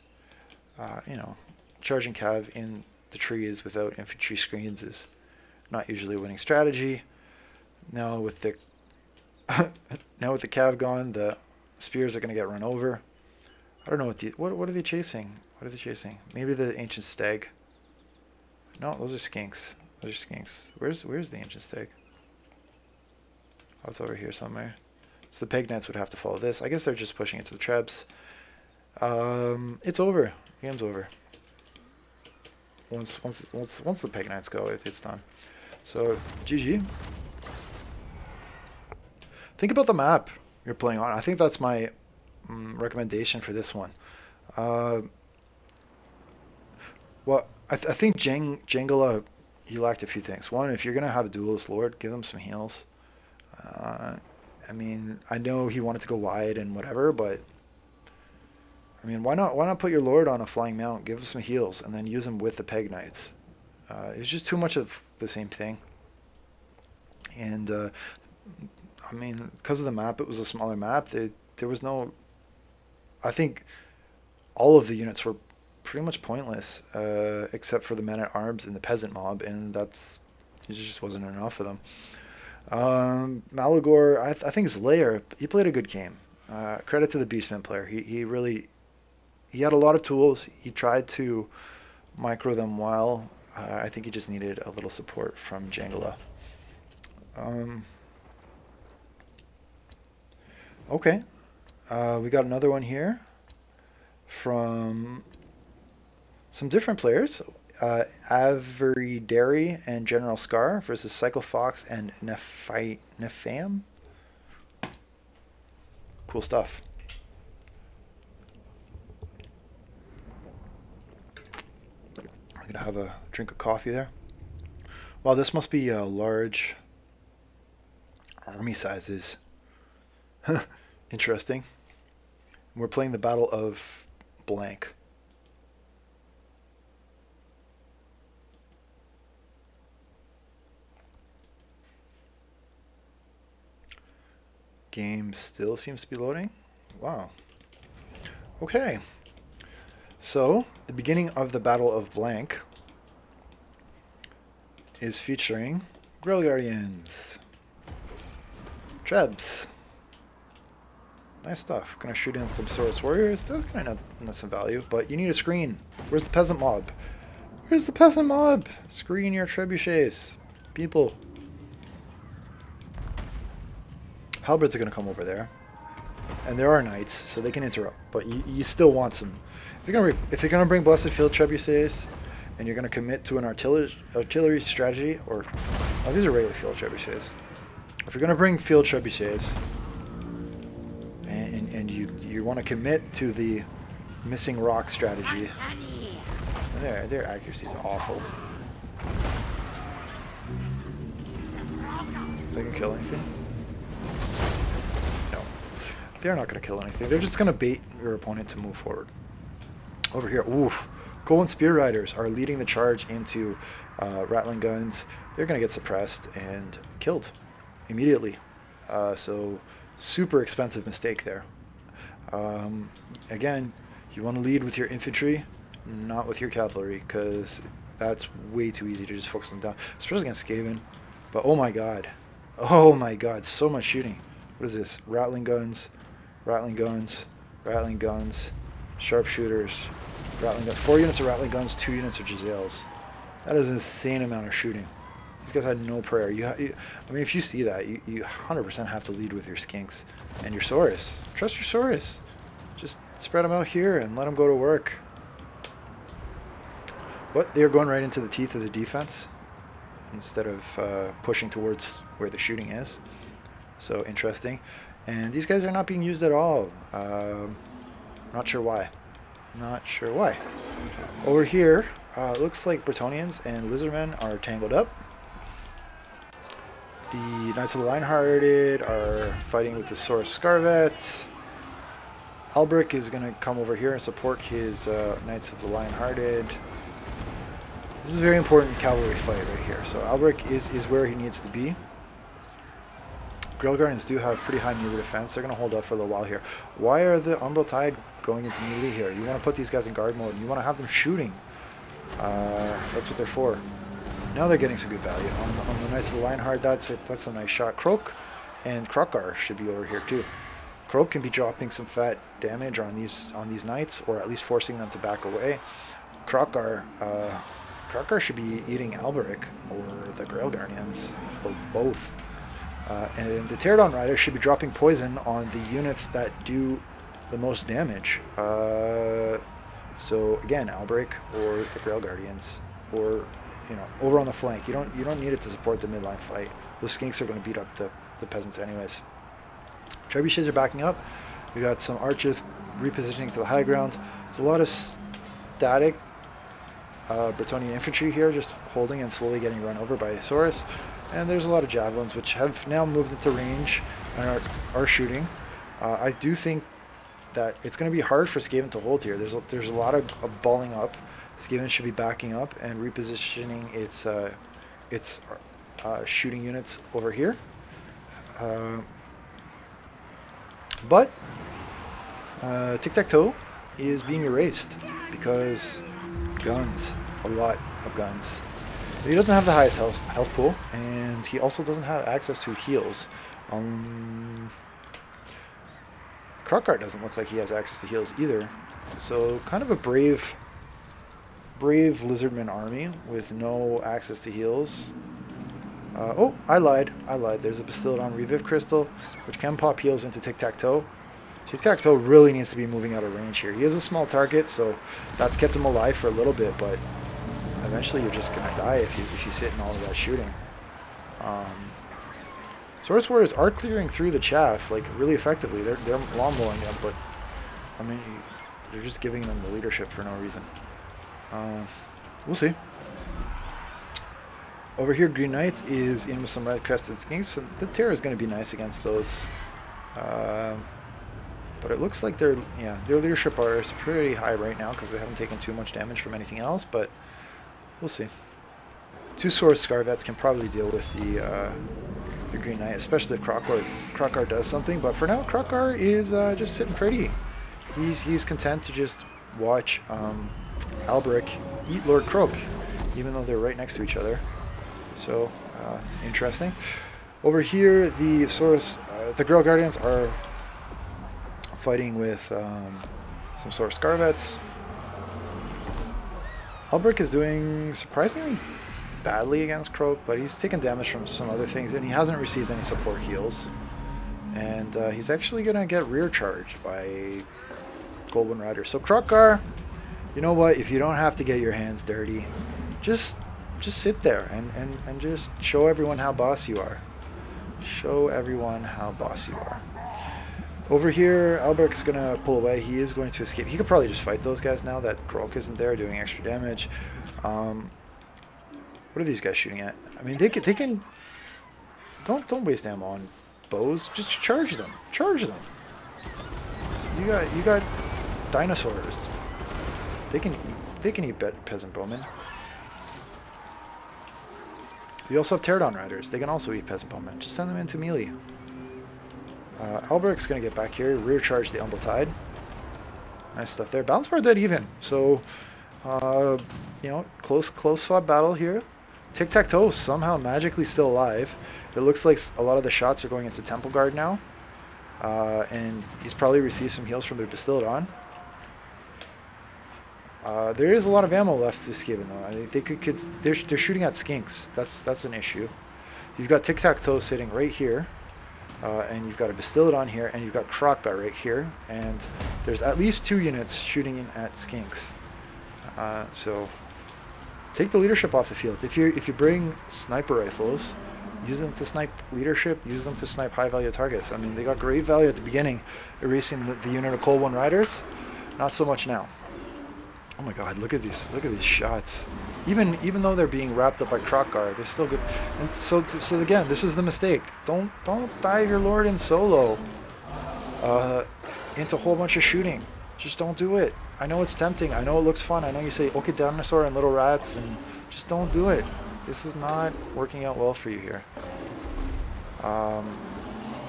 Charging Cav in the trees without infantry screens is not usually a winning strategy. Now with the Cav gone, the spears are going to get run over. I don't know what are they chasing? What are they chasing? Maybe the ancient stag. No, those are skinks. Those are skinks. Where's the ancient stag? Oh, it's over here somewhere. So the Peg Knights would have to follow this. I guess they're just pushing it to the Trebs. It's over. Game's over. Once the Peg Knights go, it's done. So GG. Think about the map you're playing on. I think that's my recommendation for this one. Well, I think Janggala, he lacked a few things. One, if you're gonna have a duelist lord, give them some heals. I mean, I know he wanted to go wide and whatever, but I mean, why not put your lord on a flying mount, give him some heals, and then use him with the Peg Knights? It's just too much of the same thing. And I mean, because of the map, it was a smaller map. There was no. I think all of the units were pretty much pointless, except for the men at arms and the peasant mob, and it just wasn't enough of them. Malagor, I think Zlayer, he played a good game. Credit to the Beastmen player. He had a lot of tools. He tried to micro them well. I think he just needed a little support from Janggala. Okay. We got another one here from some different players. Averdery and General Skarr versus Psychofox and Nefam. Cool stuff. I'm gonna have a drink of coffee there. Wow, this must be large army sizes. Interesting. We're playing the Battle of Blank. Game still seems to be loading. Wow. Okay. So, the beginning of the Battle of Blank is featuring Grill Guardians. Trebs. Nice stuff. Gonna shoot in some Saurus Warriors. That's kind of not some value, but you need a screen. Where's the peasant mob? Where's the peasant mob? Screen your trebuchets. People. Halberds are going to come over there, and there are knights, so they can interrupt. But you still want some. If you're gonna bring Blessed Field trebuchets, and you're going to commit to an artillery strategy, or oh, these are regular field trebuchets. If you're going to bring field trebuchets, and you want to commit to the missing rock strategy, their accuracy is awful. They can kill anything? No. They're not going to kill anything. They're just going to bait your opponent to move forward. Over here, oof. Golden Spear Riders are leading the charge into rattling guns. They're going to get suppressed and killed immediately. So super expensive mistake there. Again, you want to lead with your infantry, not with your cavalry, because that's way too easy to just focus them down, especially against Skaven. But oh my god, so much shooting. What is this? Rattling guns, rattling guns, rattling guns, sharpshooters, rattling guns. 4 units of rattling guns, 2 units of Giselles. That is an insane amount of shooting. These guys had no prayer. I mean, if you see that, you 100% have to lead with your skinks and your Saurus. Trust your Saurus. Just spread them out here and let them go to work. But they're going right into the teeth of the defense instead of pushing towards where the shooting is. So interesting. And these guys are not being used at all. Not sure why. Not sure why. Over here, looks like Bretonnians and Lizardmen are tangled up. The Knights of the Lion-Hearted are fighting with the Saurus Scarvets. Albric is going to come over here and support his Knights of the Lion-Hearted. This is a very important cavalry fight right here. So Albric is where he needs to be. Grail Guardians do have pretty high melee defense. They're going to hold up for a little while here. Why are the Umbral Tide going into melee here? You want to put these guys in guard mode. You want to have them shooting. That's what they're for. Now they're getting some good value. On the Knights of the Lionheart, that's a nice shot. Croak and Krokar should be over here too. Croak can be dropping some fat damage on these knights, or at least forcing them to back away. Krokar should be eating Alberic or the Grail Guardians, or both. And the Pterodon Rider should be dropping poison on the units that do the most damage. So again, Alberic or the Grail Guardians, or over on the flank. You don't need it to support the midline fight. Those skinks are going to beat up the peasants anyways. Trebuchets are backing up. We got some archers repositioning to the high ground. There's a lot of static Bretonnia infantry here, just holding and slowly getting run over by Saurus. And there's a lot of javelins, which have now moved into range and are shooting. I do think that it's going to be hard for Skaven to hold here. There's a lot of balling up. Skaven should be backing up and repositioning its shooting units over here. But tic-tac-toe is being erased because guns, a lot of guns. He doesn't have the highest health pool, and he also doesn't have access to heals. Krokar doesn't look like he has access to heals either. So kind of a brave Lizardman army with no access to heals. Oh, I lied. There's a Bastillodon Reviv Crystal, which can pop heals into Tic-Tac-Toe. Tic-Tac-Toe really needs to be moving out of range here. He is a small target, so that's kept him alive for a little bit, but eventually you're just going to die if you sit in all of that shooting. Saurus Warriors are clearing through the chaff, like, really effectively. They're lawn-mowing them, but, I mean, they're just giving them the leadership for no reason. We'll see. Over here, Green Knight is in with some red-crested skinks. So the Terror is going to be nice against those. But it looks like their leadership is pretty high right now because they haven't taken too much damage from anything else, but we'll see. 2 Saurus Scarvets can probably deal with the Green Knight, especially if Krokar does something. But for now, Krokar is just sitting pretty. He's content to just watch Alberic eat Lord Croak, even though they're right next to each other. So interesting. Over here, the Grail Guardians are fighting with some Saurus Scarvets. Alberic is doing surprisingly badly against Croak, but he's taken damage from some other things, and he hasn't received any support heals. And he's actually going to get rear charged by Goldwyn Rider. So Krokar You know what? If you don't have to get your hands dirty, just sit there and just show everyone how boss you are. Show everyone how boss you are. Over here, Alberic's going to pull away. He is going to escape. He could probably just fight those guys now that Krok isn't there doing extra damage. What are these guys shooting at? I mean, they can... Don't waste ammo on bows. Just charge them. Charge them. You got dinosaurs. They can eat peasant bowmen. You also have Pterodon riders. They can also eat peasant bowmen. Just send them into melee. Alberic's going to get back here, rear charge the Umble Tide. Nice stuff there. Balance bar dead even. So, you know, close fought battle here. Tic-tac-toe somehow magically still alive. It looks like a lot of the shots are going into Temple Guard now. And he's probably received some heals from their Bastiladon. There is a lot of ammo left to Skaven though. I think they're shooting at skinks. That's an issue. You've got Tic-tac-toe sitting right here. And you've got a Bastiladon here, and you've got Krokgar right here, and there's at least 2 units shooting in at skinks. So take the leadership off the field. If you bring sniper rifles, use them to snipe leadership, use them to snipe high value targets. I mean, they got great value at the beginning, erasing the unit of Cold One Riders. Not so much now. Oh my God! Look at these shots. Even though they're being wrapped up by Krokgar, they're still good. And so again, this is the mistake. Don't dive your lord in solo into a whole bunch of shooting. Just don't do it. I know it's tempting. I know it looks fun. I know you say, okay, dinosaur and little rats, and just don't do it. This is not working out well for you here.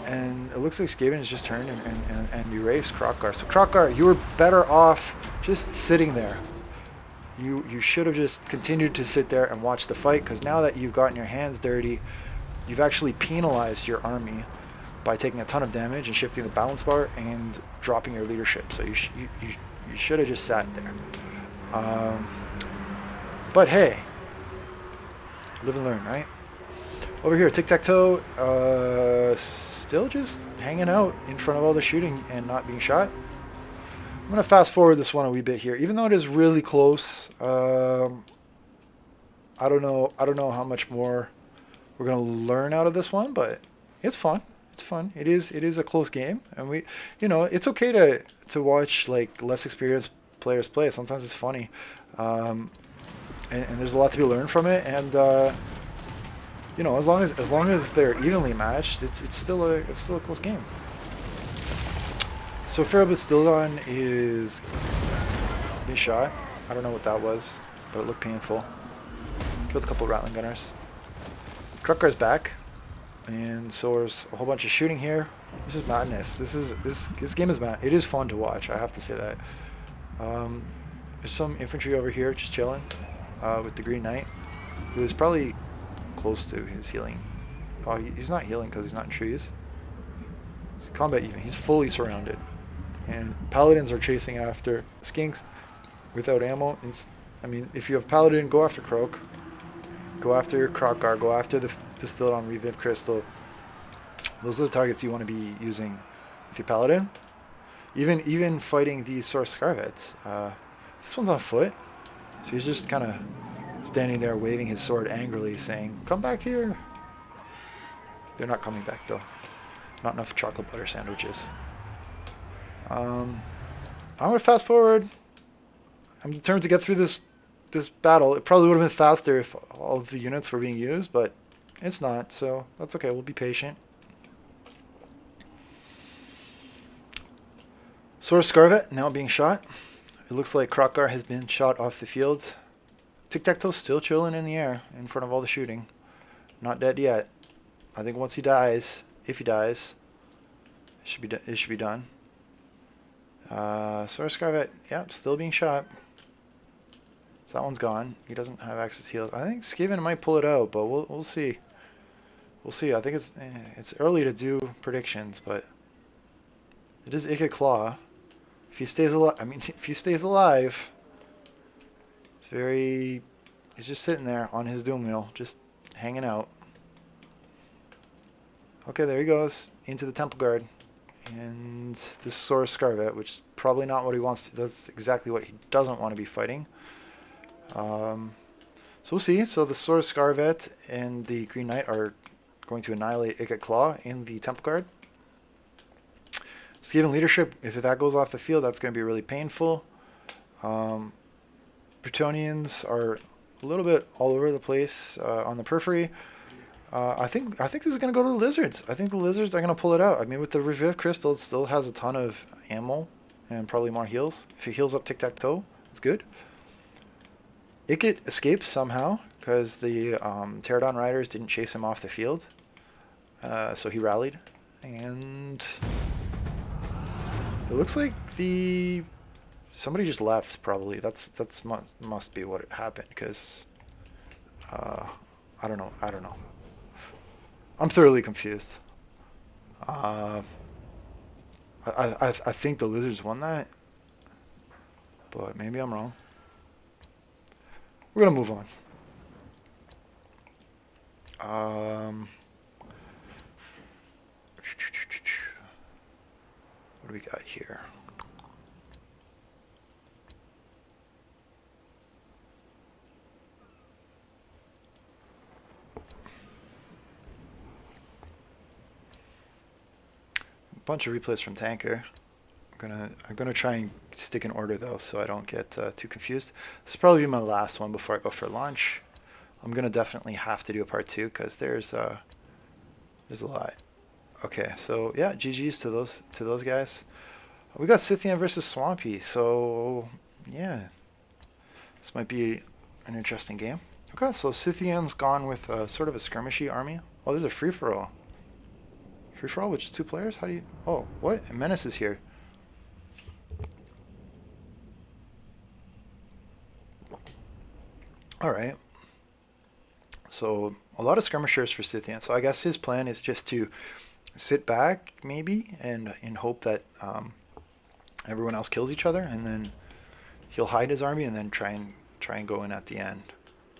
And it looks like Skaven has just turned and erased Krokgar. So Krokgar, you were better off just sitting there. You should have just continued to sit there and watch the fight, because now that you've gotten your hands dirty, you've actually penalized your army by taking a ton of damage and shifting the balance bar and dropping your leadership. So you should have just sat there. But hey, live and learn, right? Over here, Tic-tac-toe, still just hanging out in front of all the shooting and not being shot. I'm going to fast forward this one a wee bit here. Even though it is really close, I don't know how much more we're going to learn out of this one, but it's fun. It's fun. It is a close game, and it's okay to watch like less experienced players play. Sometimes it's funny, and there's a lot to be learned from it. And as long as they're evenly matched, it's still a close game. So Pharaoh Bastiladon is being shot. I don't know what that was, but it looked painful. Killed a couple Rattling Gunners. Krokgar's back, and so there's a whole bunch of shooting here. This is madness. This game is mad. It is fun to watch. I have to say that. There's some infantry over here just chilling with the Green Knight, who is probably close to his healing. Oh, he's not healing because he's not in trees. It's combat even. He's fully surrounded. And paladins are chasing after skinks without ammo. I mean, if you have paladin, go after Krok. Go after your Krokgar. Go after the Bastiladon Reviv Crystal. Those are the targets you want to be using with your paladin. Even fighting these Source Scarvets. This one's on foot. So he's just kind of standing there waving his sword angrily saying, come back here. They're not coming back though. Not enough chocolate butter sandwiches. I'm going to fast forward. I'm determined to get through this battle. It probably would have been faster if all of the units were being used, but it's not, so that's okay. We'll be patient. Source Scarvet now being shot. It looks like Krokgar has been shot off the field. Tic-tac-toe still chilling in the air in front of all the shooting. Not dead yet. I think once he dies, if he dies, it should be done. Source Scarvet, yep, still being shot. So that one's gone. He doesn't have access to heals. I think Skaven might pull it out, but we'll see. We'll see. I think it's early to do predictions, but it is Ikka Claw. If he stays alive, if he stays alive, he's just sitting there on his doom wheel, just hanging out. Okay, there he goes into the Temple Guard, And this Saurus Scarvet, which is probably not what he wants to. That's exactly what he doesn't want to be fighting. So we'll see. So the Saurus Scarvet and the Green Knight are going to annihilate Ikat Claw in the Temple Guard. Skaven leadership, if that goes off the field, that's going to be really painful. Bretonnians are a little bit all over the place on the periphery. I think this is going to go to the Lizards. I think the Lizards are going to pull it out. I mean, with the Revive Crystal, it still has a ton of ammo and probably more heals. If he heals up Tic-Tac-Toe, it's good. Ikat escapes somehow because the Pterodon Riders didn't chase him off the field. So he rallied. And it looks like somebody just left, probably. That's must be what happened, because I don't know. I'm thoroughly confused. I think the Lizards won that, but maybe I'm wrong. We're gonna move on. What do we got here? Bunch of replays from Tanker. I'm gonna try and stick in order though, so I don't get too confused. This will probably be my last one before I go for lunch. I'm gonna definitely have to do a part 2 because there's a lot. Okay, so yeah, GG's to those guys. We got Scythian versus Swampy, so yeah, this might be an interesting game. Okay, so Scythian's gone with sort of a skirmishy army. Oh, there's a free-for-all. Free-for-all, which is 2 players? How do you... Oh, what? Menace is here. Alright. So, a lot of skirmishers for Scythian. So I guess his plan is just to sit back, maybe, and in hope that everyone else kills each other, and then he'll hide his army and then try and go in at the end.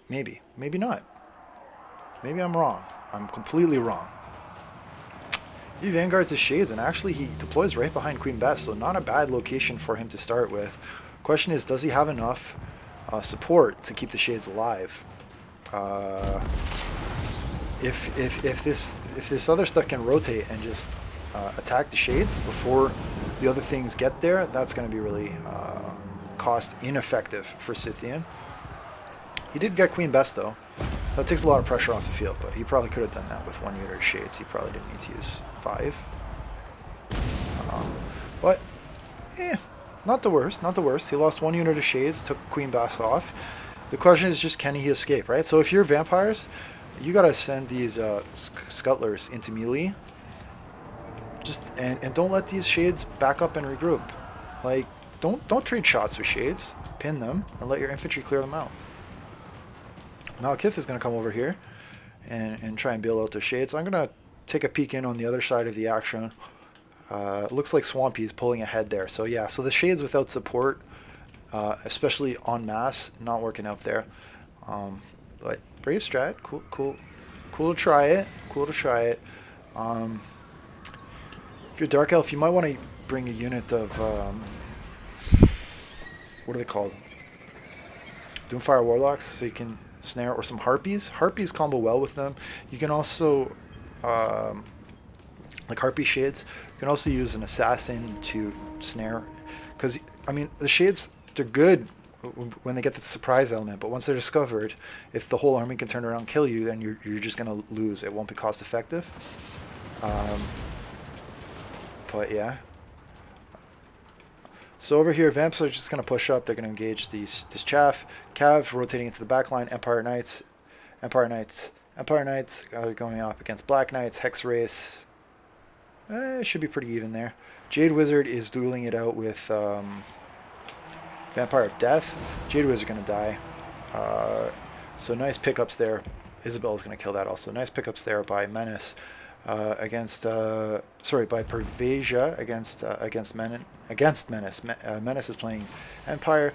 Maybe. Maybe not. Maybe I'm wrong. I'm completely wrong. He vanguards his Shades, and actually he deploys right behind Queen Bess, so not a bad location for him to start with. Question is, does he have enough support to keep the Shades alive? If this other stuff can rotate and just attack the Shades before the other things get there, that's going to be really cost ineffective for Scythian. He did get Queen Bess though. That takes a lot of pressure off the field, but he probably could have done that with 1 unit of Shades. He probably didn't need to use 5. But, not the worst, not the worst. He lost 1 unit of Shades, took Queen Bess off. The question is just, can he escape, right? So if you're vampires, you gotta send these scuttlers into melee. And don't let these Shades back up and regroup. Like, don't trade shots with Shades. Pin them and let your infantry clear them out. Malekith is going to come over here and try and bail out the Shades. I'm going to take a peek in on the other side of the action. Looks like Swampy is pulling ahead there. So yeah, so the Shades without support, especially en masse, not working out there. But brave strat, cool to try it. Cool to try it. If you're Dark Elf, you might want to bring a unit of what are they called? Doomfire Warlocks, so you can snare, or some Harpies. Harpies combo well with them. You can also, like Harpy Shades, you can also use an Assassin to snare. Because, I mean, the Shades, they're good when they get the surprise element, but once they're discovered, if the whole army can turn around and kill you, then you're just going to lose. It won't be cost effective. But yeah. So over here, Vamps are just going to push up. They're going to engage this chaff. Cav rotating into the back line. Empire Knights are going up against Black Knights. Hex Race. It should be pretty even there. Jade Wizard is dueling it out with Vampire of Death. Jade Wizard going to die. So nice pickups there. Isabel's going to kill that also. Nice pickups there by Menace. By Pervasia against Menace. Menace is playing Empire.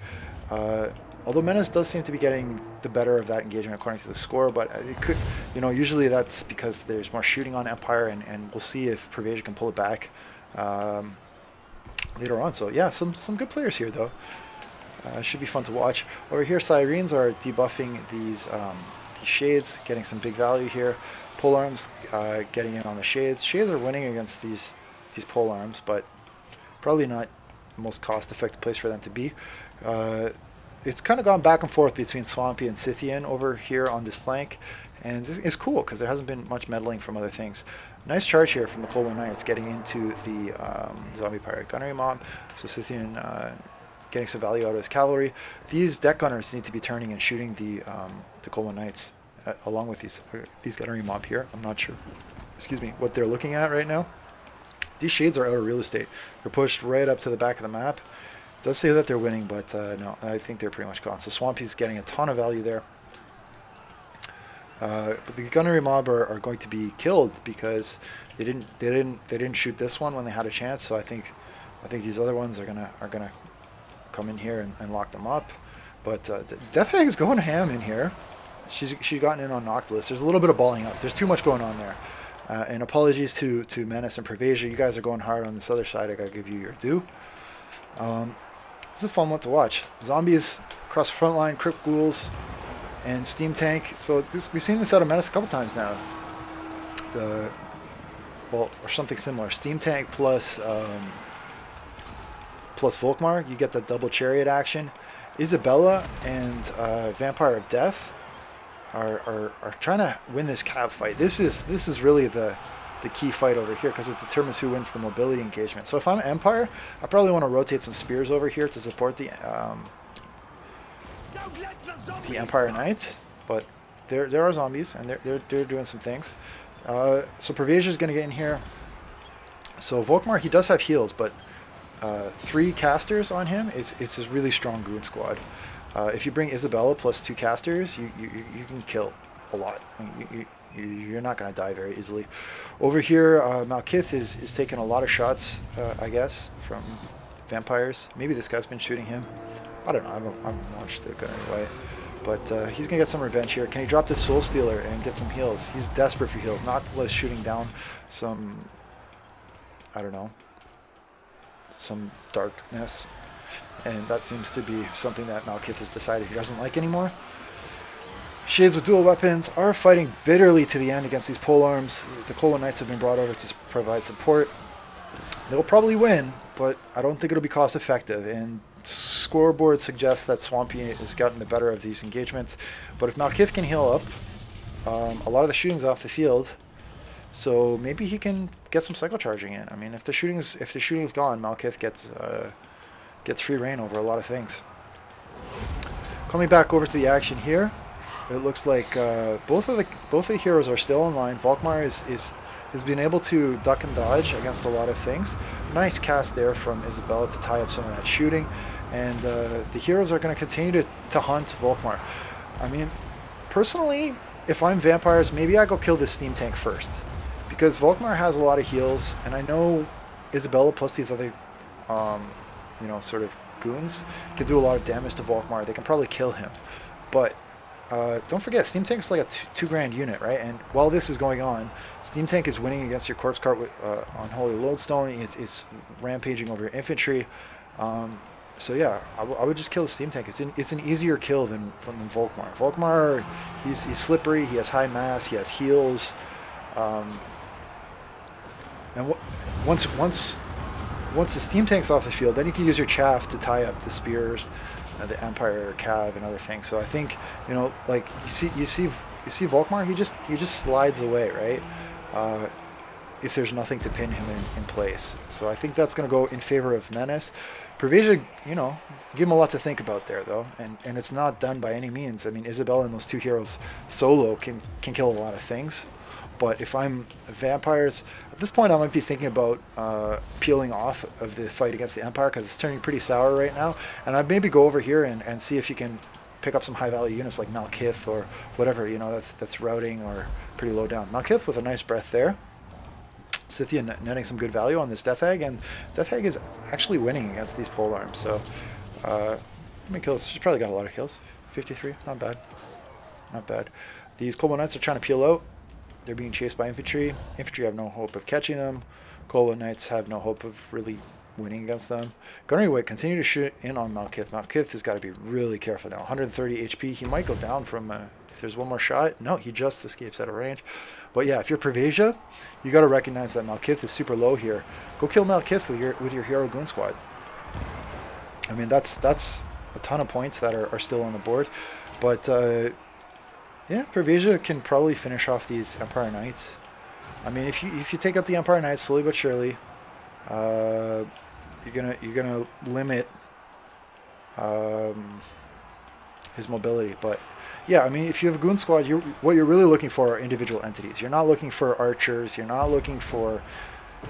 Although Menace does seem to be getting the better of that engagement according to the score, but it could, usually that's because there's more shooting on Empire, and we'll see if Pervasia can pull it back later on. So yeah, some good players here though. Should be fun to watch. Over here, Sirens are debuffing these shades, getting some big value here. Polearms getting in on the shades. Shades are winning against these polearms, but probably not the most cost-effective place for them to be. It's kind of gone back and forth between Swampy and Scythian over here on this flank, and it's cool because there hasn't been much meddling from other things. Nice charge here from the Cold Knights getting into the Zombie Pirate Gunnery Mob. So Scythian getting some value out of his cavalry. These deck gunners need to be turning and shooting the Cold Knights along with these Gunnery Mob here. I'm not sure, excuse me, what they're looking at right now. These shades are out of real estate. They're pushed right up to the back of the map. It does say that they're winning, but no, I think they're pretty much gone. So Swampy's getting a ton of value there. But the Gunnery Mob are going to be killed because they didn't shoot this one when they had a chance. So I think these other ones are gonna come in here and lock them up. But Death Hag is going ham in here. She's gotten in on Noctilus. There's a little bit of balling up. There's too much going on there. And apologies to Menace and Pervasia. You guys are going hard on this other side. I gotta give you your due. This is a fun one to watch. Zombies across the front line, Crypt Ghouls, and Steam Tank. So we've seen this out of Menace a couple times now. Or something similar. Steam Tank plus Volkmar. You get that double chariot action. Isabella and Vampire of Death are trying to win this cab fight. This is really the key fight over here because it determines who wins the mobility engagement. So if I'm Empire, I probably want to rotate some spears over here to support the Empire Knights. But there are zombies and they're doing some things. So Pervasia is going to get in here. So Volkmar, he does have heals, but 3 casters on him it's a really strong goon squad. If you bring Isabella plus 2 casters, you can kill a lot. You're not going to die very easily. Over here, Malkith is taking a lot of shots, I guess, from vampires. Maybe this guy's been shooting him. I don't know. I haven't watched the gun anyway. But he's going to get some revenge here. Can he drop this Soul Stealer and get some heals? He's desperate for heals. Noctilus shooting down some, I don't know, some darkness. And that seems to be something that Malkith has decided he doesn't like anymore. Shades with dual weapons are fighting bitterly to the end against these polearms. The Cola Knights have been brought over to provide support. They'll probably win, but I don't think it'll be cost effective. And scoreboard suggests that Swampy has gotten the better of these engagements. But if Malkith can heal up, a lot of the shooting's off the field. So maybe he can get some cycle charging in. I mean, if the shooting's gone, Malkith gets free reign over a lot of things. Coming back over to the action here, it looks like both of the heroes are still in line. Volkmar has been able to duck and dodge against a lot of things. Nice cast there from Isabella to tie up some of that shooting, and the heroes are going to continue to hunt Volkmar. I mean, personally, if I'm vampires, maybe I go kill this Steam Tank first, because Volkmar has a lot of heals, and I know Isabella plus these other sort of goons can do a lot of damage to Volkmar. They can probably kill him, but don't forget, Steam Tank's like a $2,000 unit, right? And while this is going on, Steam Tank is winning against your Corpse Cart with Unholy Lodestone. It's rampaging over your infantry. So yeah, I would just kill the Steam Tank. It's an easier kill than Volkmar. Volkmar, he's slippery. He has high mass. He has heals. And once the Steam Tank's off the field, then you can use your chaff to tie up the spears, the Empire Cav, and other things. So I think, like you see Volkmar, he just slides away, right? If there's nothing to pin him in place. So I think that's going to go in favor of Menace. Pervasia, give him a lot to think about there, though, and it's not done by any means. I mean, Isabella and those 2 heroes solo can kill a lot of things. But if I'm vampires, at this point I might be thinking about peeling off of the fight against the Empire, because it's turning pretty sour right now. And I'd maybe go over here and see if you can pick up some high value units like Malkith or whatever, that's routing or pretty low down. Malkith with a nice breath there. Scythian netting some good value on this Death Hag, and Death Hag is actually winning against these polearms. So how many kills? She's probably got a lot of kills. 53, not bad. Not bad. These Kobold Knights are trying to peel out. They're being chased by infantry. Infantry have no hope of catching them. Kola Knights have no hope of really winning against them. Gunnery White continue to shoot in on Malkith. Malkith has got to be really careful now. 130 HP. He might go down from if there's one more shot. No, he just escapes out of range. But yeah, if you're Persia, you got to recognize that Malkith is super low here. Go kill Malkith with your hero goon squad. I mean, that's a ton of points that are still on the board. But yeah, Persia can probably finish off these Empire Knights. I mean, if you take out the Empire Knights slowly but surely, you're gonna limit his mobility. But yeah, I mean, if you have a goon squad, what you're really looking for are individual entities. You're not looking for archers. You're not looking for.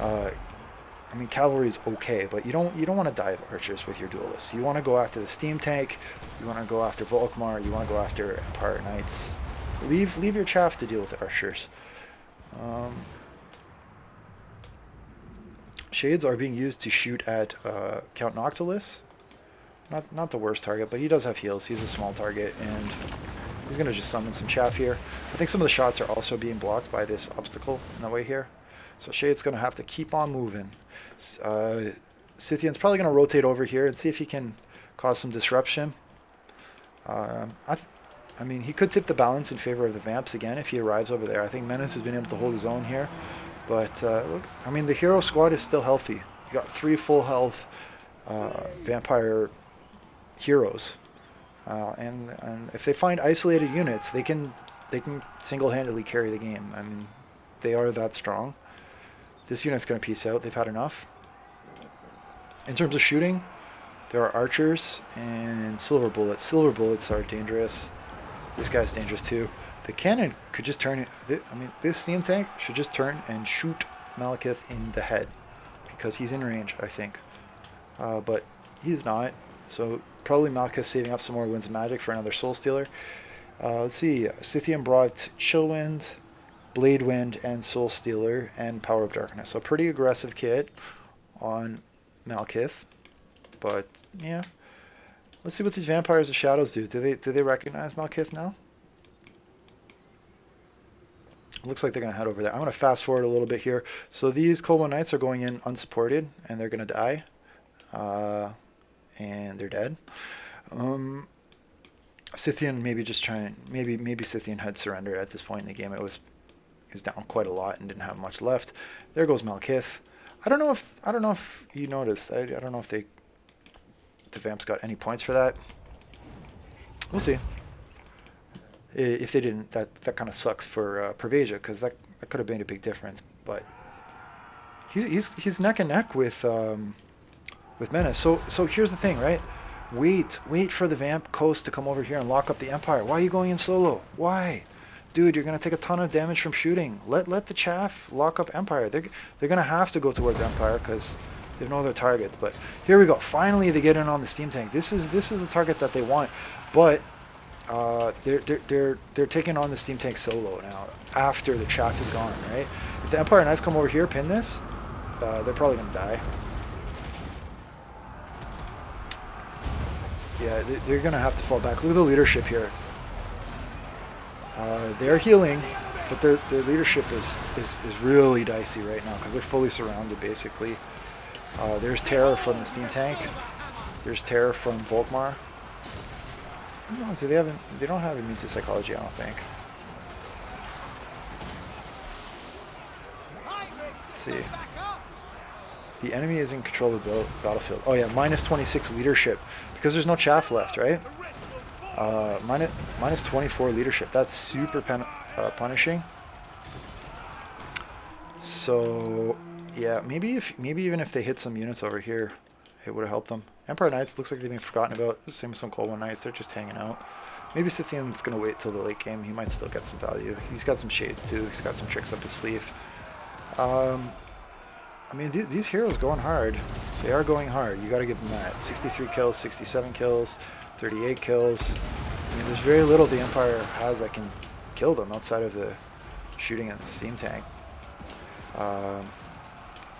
I mean, cavalry is okay, but you don't want to dive archers with your duelists. You want to go after the steam tank. You want to go after Volkmar. You want to go after Empire Knights. Leave your chaff to deal with the archers. Shades are being used to shoot at Count Noctilus. Not the worst target, but he does have heals. He's a small target, and he's going to just summon some chaff here. I think some of the shots are also being blocked by this obstacle in the way here. So Shade's going to have to keep on moving. Scythian's probably going to rotate over here and see if he can cause some disruption. I mean, he could tip the balance in favor of the Vamps again if he arrives over there. I think Menace has been able to hold his own here. But, look, I mean, the hero squad is still healthy. You got 3 full health vampire heroes. And if they find isolated units, they can single-handedly carry the game. I mean, they are that strong. This unit's going to peace out. They've had enough. In terms of shooting, there are archers and silver bullets. Silver bullets are dangerous. This guy's dangerous too. The cannon could just turn it. I mean, this steam tank should just turn and shoot Malekith in the head because he's in range, I think. But he's not. So probably Malekith saving up some more Winds of Magic for another Soul Stealer. Let's see. Scythian brought Chillwind, Blade Wind, and Soul Stealer, and Power of Darkness. So pretty aggressive kit on Malekith. But yeah, let's see what these Vampires of Shadows do. Do they recognize Malekith now? Looks like they're going to head over there. I'm going to fast forward a little bit here. So these Kobold Knights are going in unsupported, and they're going to die. And they're dead. Scythian maybe just trying. Maybe Scythian had surrendered at this point in the game. It was down quite a lot and didn't have much left. There goes Malekith. I don't know if you noticed. I don't know if the Vamps got any points for that. We'll see. If they didn't, that kind of sucks for Persia, because that could have made a big difference. But he's neck and neck with Menace. So here's the thing, right? Wait for the Vamp Coast to come over here and lock up the Empire. Why are you going in solo? Why? Dude, you're gonna take a ton of damage from shooting. Let the chaff lock up Empire. They're gonna have to go towards Empire because they have no other targets. But here we go. Finally, they get in on the steam tank. This is the target that they want, but they're taking on the steam tank solo now after the chaff is gone. Right? If the Empire Knights come over here, pin this, they're probably gonna die. Yeah, they're gonna have to fall back. Look at the leadership here. They're healing, but their leadership is really dicey right now because they're fully surrounded basically. There's terror from the steam tank. There's terror from Volkmar. No, so they don't have immune to psychology, I don't think. Let's see. The enemy is in control of the battlefield. Oh yeah, minus 26 leadership because there's no chaff left, right? Minus 24 leadership. That's super punishing. So yeah, maybe even if they hit some units over here, it would have helped them. Empire Knights looks like they've been forgotten about. Same with some Cold One Knights. They're just hanging out. Maybe Scythian's gonna wait till the late game. He might still get some value. He's got some shades too. He's got some tricks up his sleeve. I mean, these heroes going hard. They are going hard. You got to give them that. 63 kills, 67 kills, 38 kills. I mean, there's very little the Empire has that can kill them outside of the shooting at the steam tank.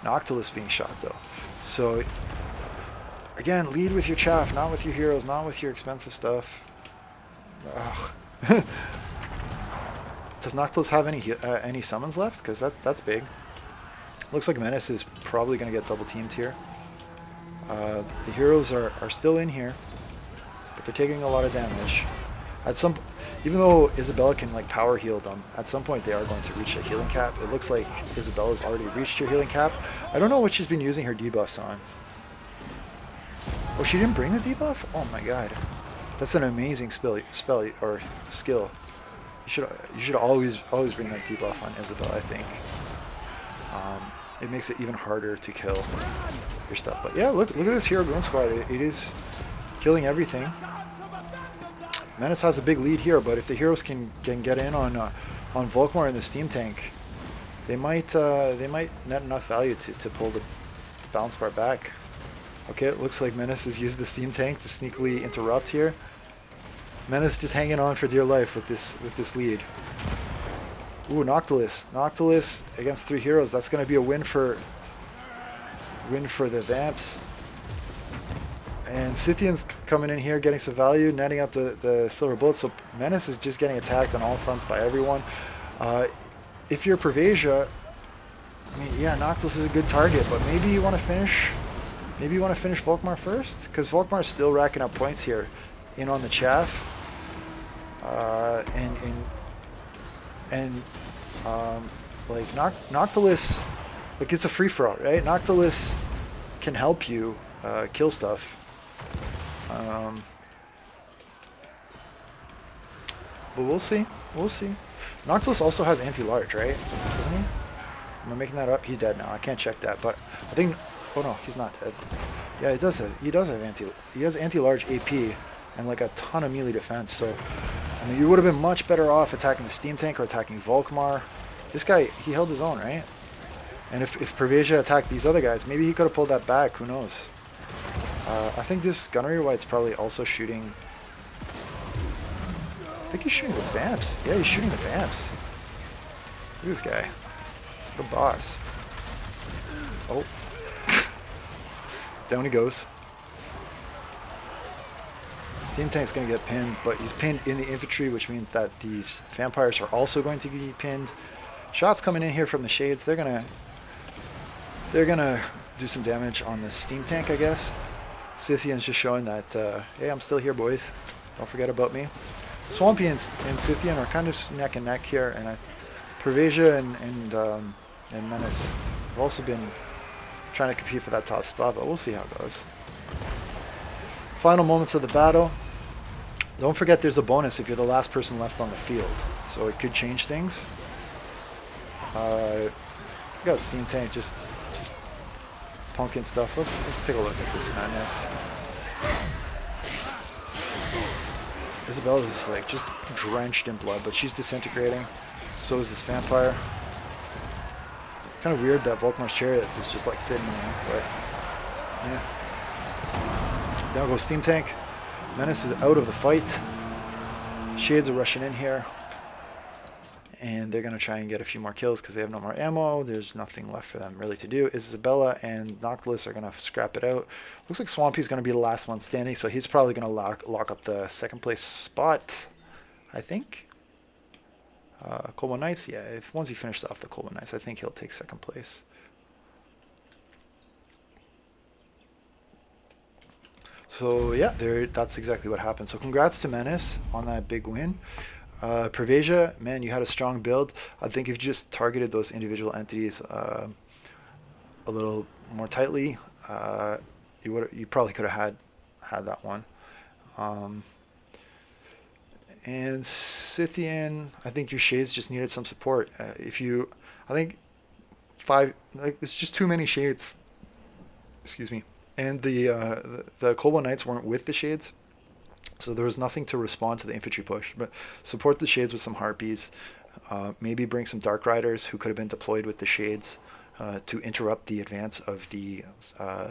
Noctilus being shot though. So again, lead with your chaff, not with your heroes, not with your expensive stuff. Does Noctilus have any summons left? Because that's big. Looks like Menace is probably going to get double teamed here. The heroes are still in here, but they're taking a lot of damage. Even though Isabella can like power heal them, at some point they are going to reach a healing cap. It looks like Isabella's already reached her healing cap. I don't know what she's been using her debuffs on. Oh, she didn't bring the debuff? Oh my god. That's an amazing spell or skill. You should always bring that debuff on Isabella, I think. It makes it even harder to kill your stuff. But yeah, look at this hero drone squad. It is killing everything. Menace has a big lead here, but if the heroes can get in on Volkmar and the steam tank, they might net enough value to pull the balance bar back. Okay, it looks like Menace has used the steam tank to sneakily interrupt here. Menace just hanging on for dear life with this lead. Ooh, Noctilus. Noctilus against 3 heroes. That's going to be a win for the Vamps. And Scythian's coming in here, getting some value, netting out the silver bullets. So Menace is just getting attacked on all fronts by everyone. If you're Persia, I mean, yeah, Noctilus is a good target, but maybe you want to finish. Maybe you want to finish Volkmar first, because Volkmar is still racking up points here, in on the chaff. Like Noctilus, like it's a free for all, right? Noctilus can help you kill stuff. But we'll see. We'll see. Noctilus also has anti-large, right? Doesn't he? Am I making that up? He's dead now. I can't check that, but I think. Oh no, he's not dead. Yeah, he does have anti-large AP and like a ton of melee defense. So I mean, you would have been much better off attacking the steam tank or attacking Volkmar. This guy, he held his own, right? And if Persia attacked these other guys, maybe he could have pulled that back. Who knows? I think this Gunnery White's probably also shooting. I think he's shooting the Vamps. Yeah, he's shooting the Vamps. Look at this guy. The boss. Oh. Down he goes. Steam Tank's going to get pinned, but he's pinned in the infantry, which means that these vampires are also going to be pinned. Shots coming in here from the Shades. They're gonna do some damage on the Steam Tank, I guess. Scythian's just showing that, hey, I'm still here, boys. Don't forget about me. Swampy and Scythian are kind of neck and neck here, and Persia and Menace have also been trying to compete for that top spot, but we'll see how it goes. Final moments of the battle. Don't forget there's a bonus if you're the last person left on the field, so it could change things. We got Steam Tank just punking stuff. Let's take a look at this madness. Isabella's like just drenched in blood, but she's disintegrating. So is this vampire. Kind of weird that Volkmar's chariot is just like sitting there, but yeah. Down goes Steam Tank. Menace is out of the fight. Shades are rushing in here. And they're going to try and get a few more kills because they have no more ammo. There's nothing left for them really to do. Isabella and Noctilus are going to scrap it out. Looks like Swampy's going to be the last one standing, so he's probably going to lock up the second place spot, I think. Coleman Knights, yeah, once he finishes off the Coleman Knights, I think he'll take second place. So yeah, that's exactly what happened. So congrats to Menace on that big win. Persia, man, you had a strong build. I think if you just targeted those individual entities a little more tightly, you probably could have had that one. And Scythian, I think your Shades just needed some support. I think it's just too many Shades. Excuse me. And the Kobold Knights weren't with the Shades. So there was nothing to respond to the infantry push, but support the Shades with some Harpies. Maybe bring some Dark Riders who could have been deployed with the Shades to interrupt the advance of the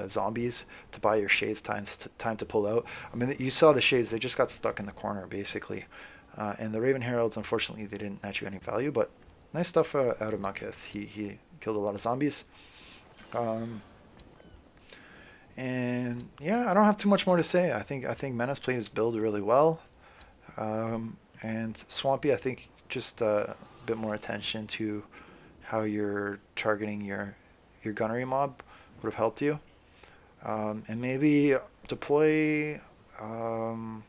zombies to buy your Shades time to pull out. I mean, you saw the Shades; they just got stuck in the corner basically. And the Raven Heralds, unfortunately, they didn't net you any value, but nice stuff out of Malkith. He killed a lot of zombies. And yeah, I don't have too much more to say. I think Menace played his build really well, and Swampy, I think just a bit more attention to how you're targeting your your gunnery mob would have helped you. And maybe deploy some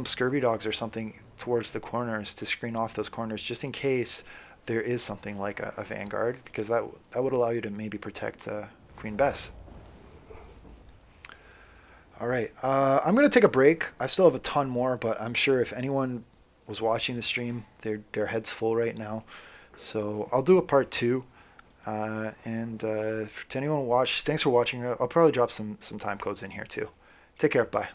scurvy dogs or something towards the corners to screen off those corners, just in case there is something like a vanguard, because that would allow you to maybe protect Queen Bess. All right, I'm gonna take a break. I still have a ton more, but I'm sure if anyone was watching the stream, their head's full right now. So I'll do a part 2. To anyone watch, thanks for watching. I'll probably drop some time codes in here too. Take care. Bye.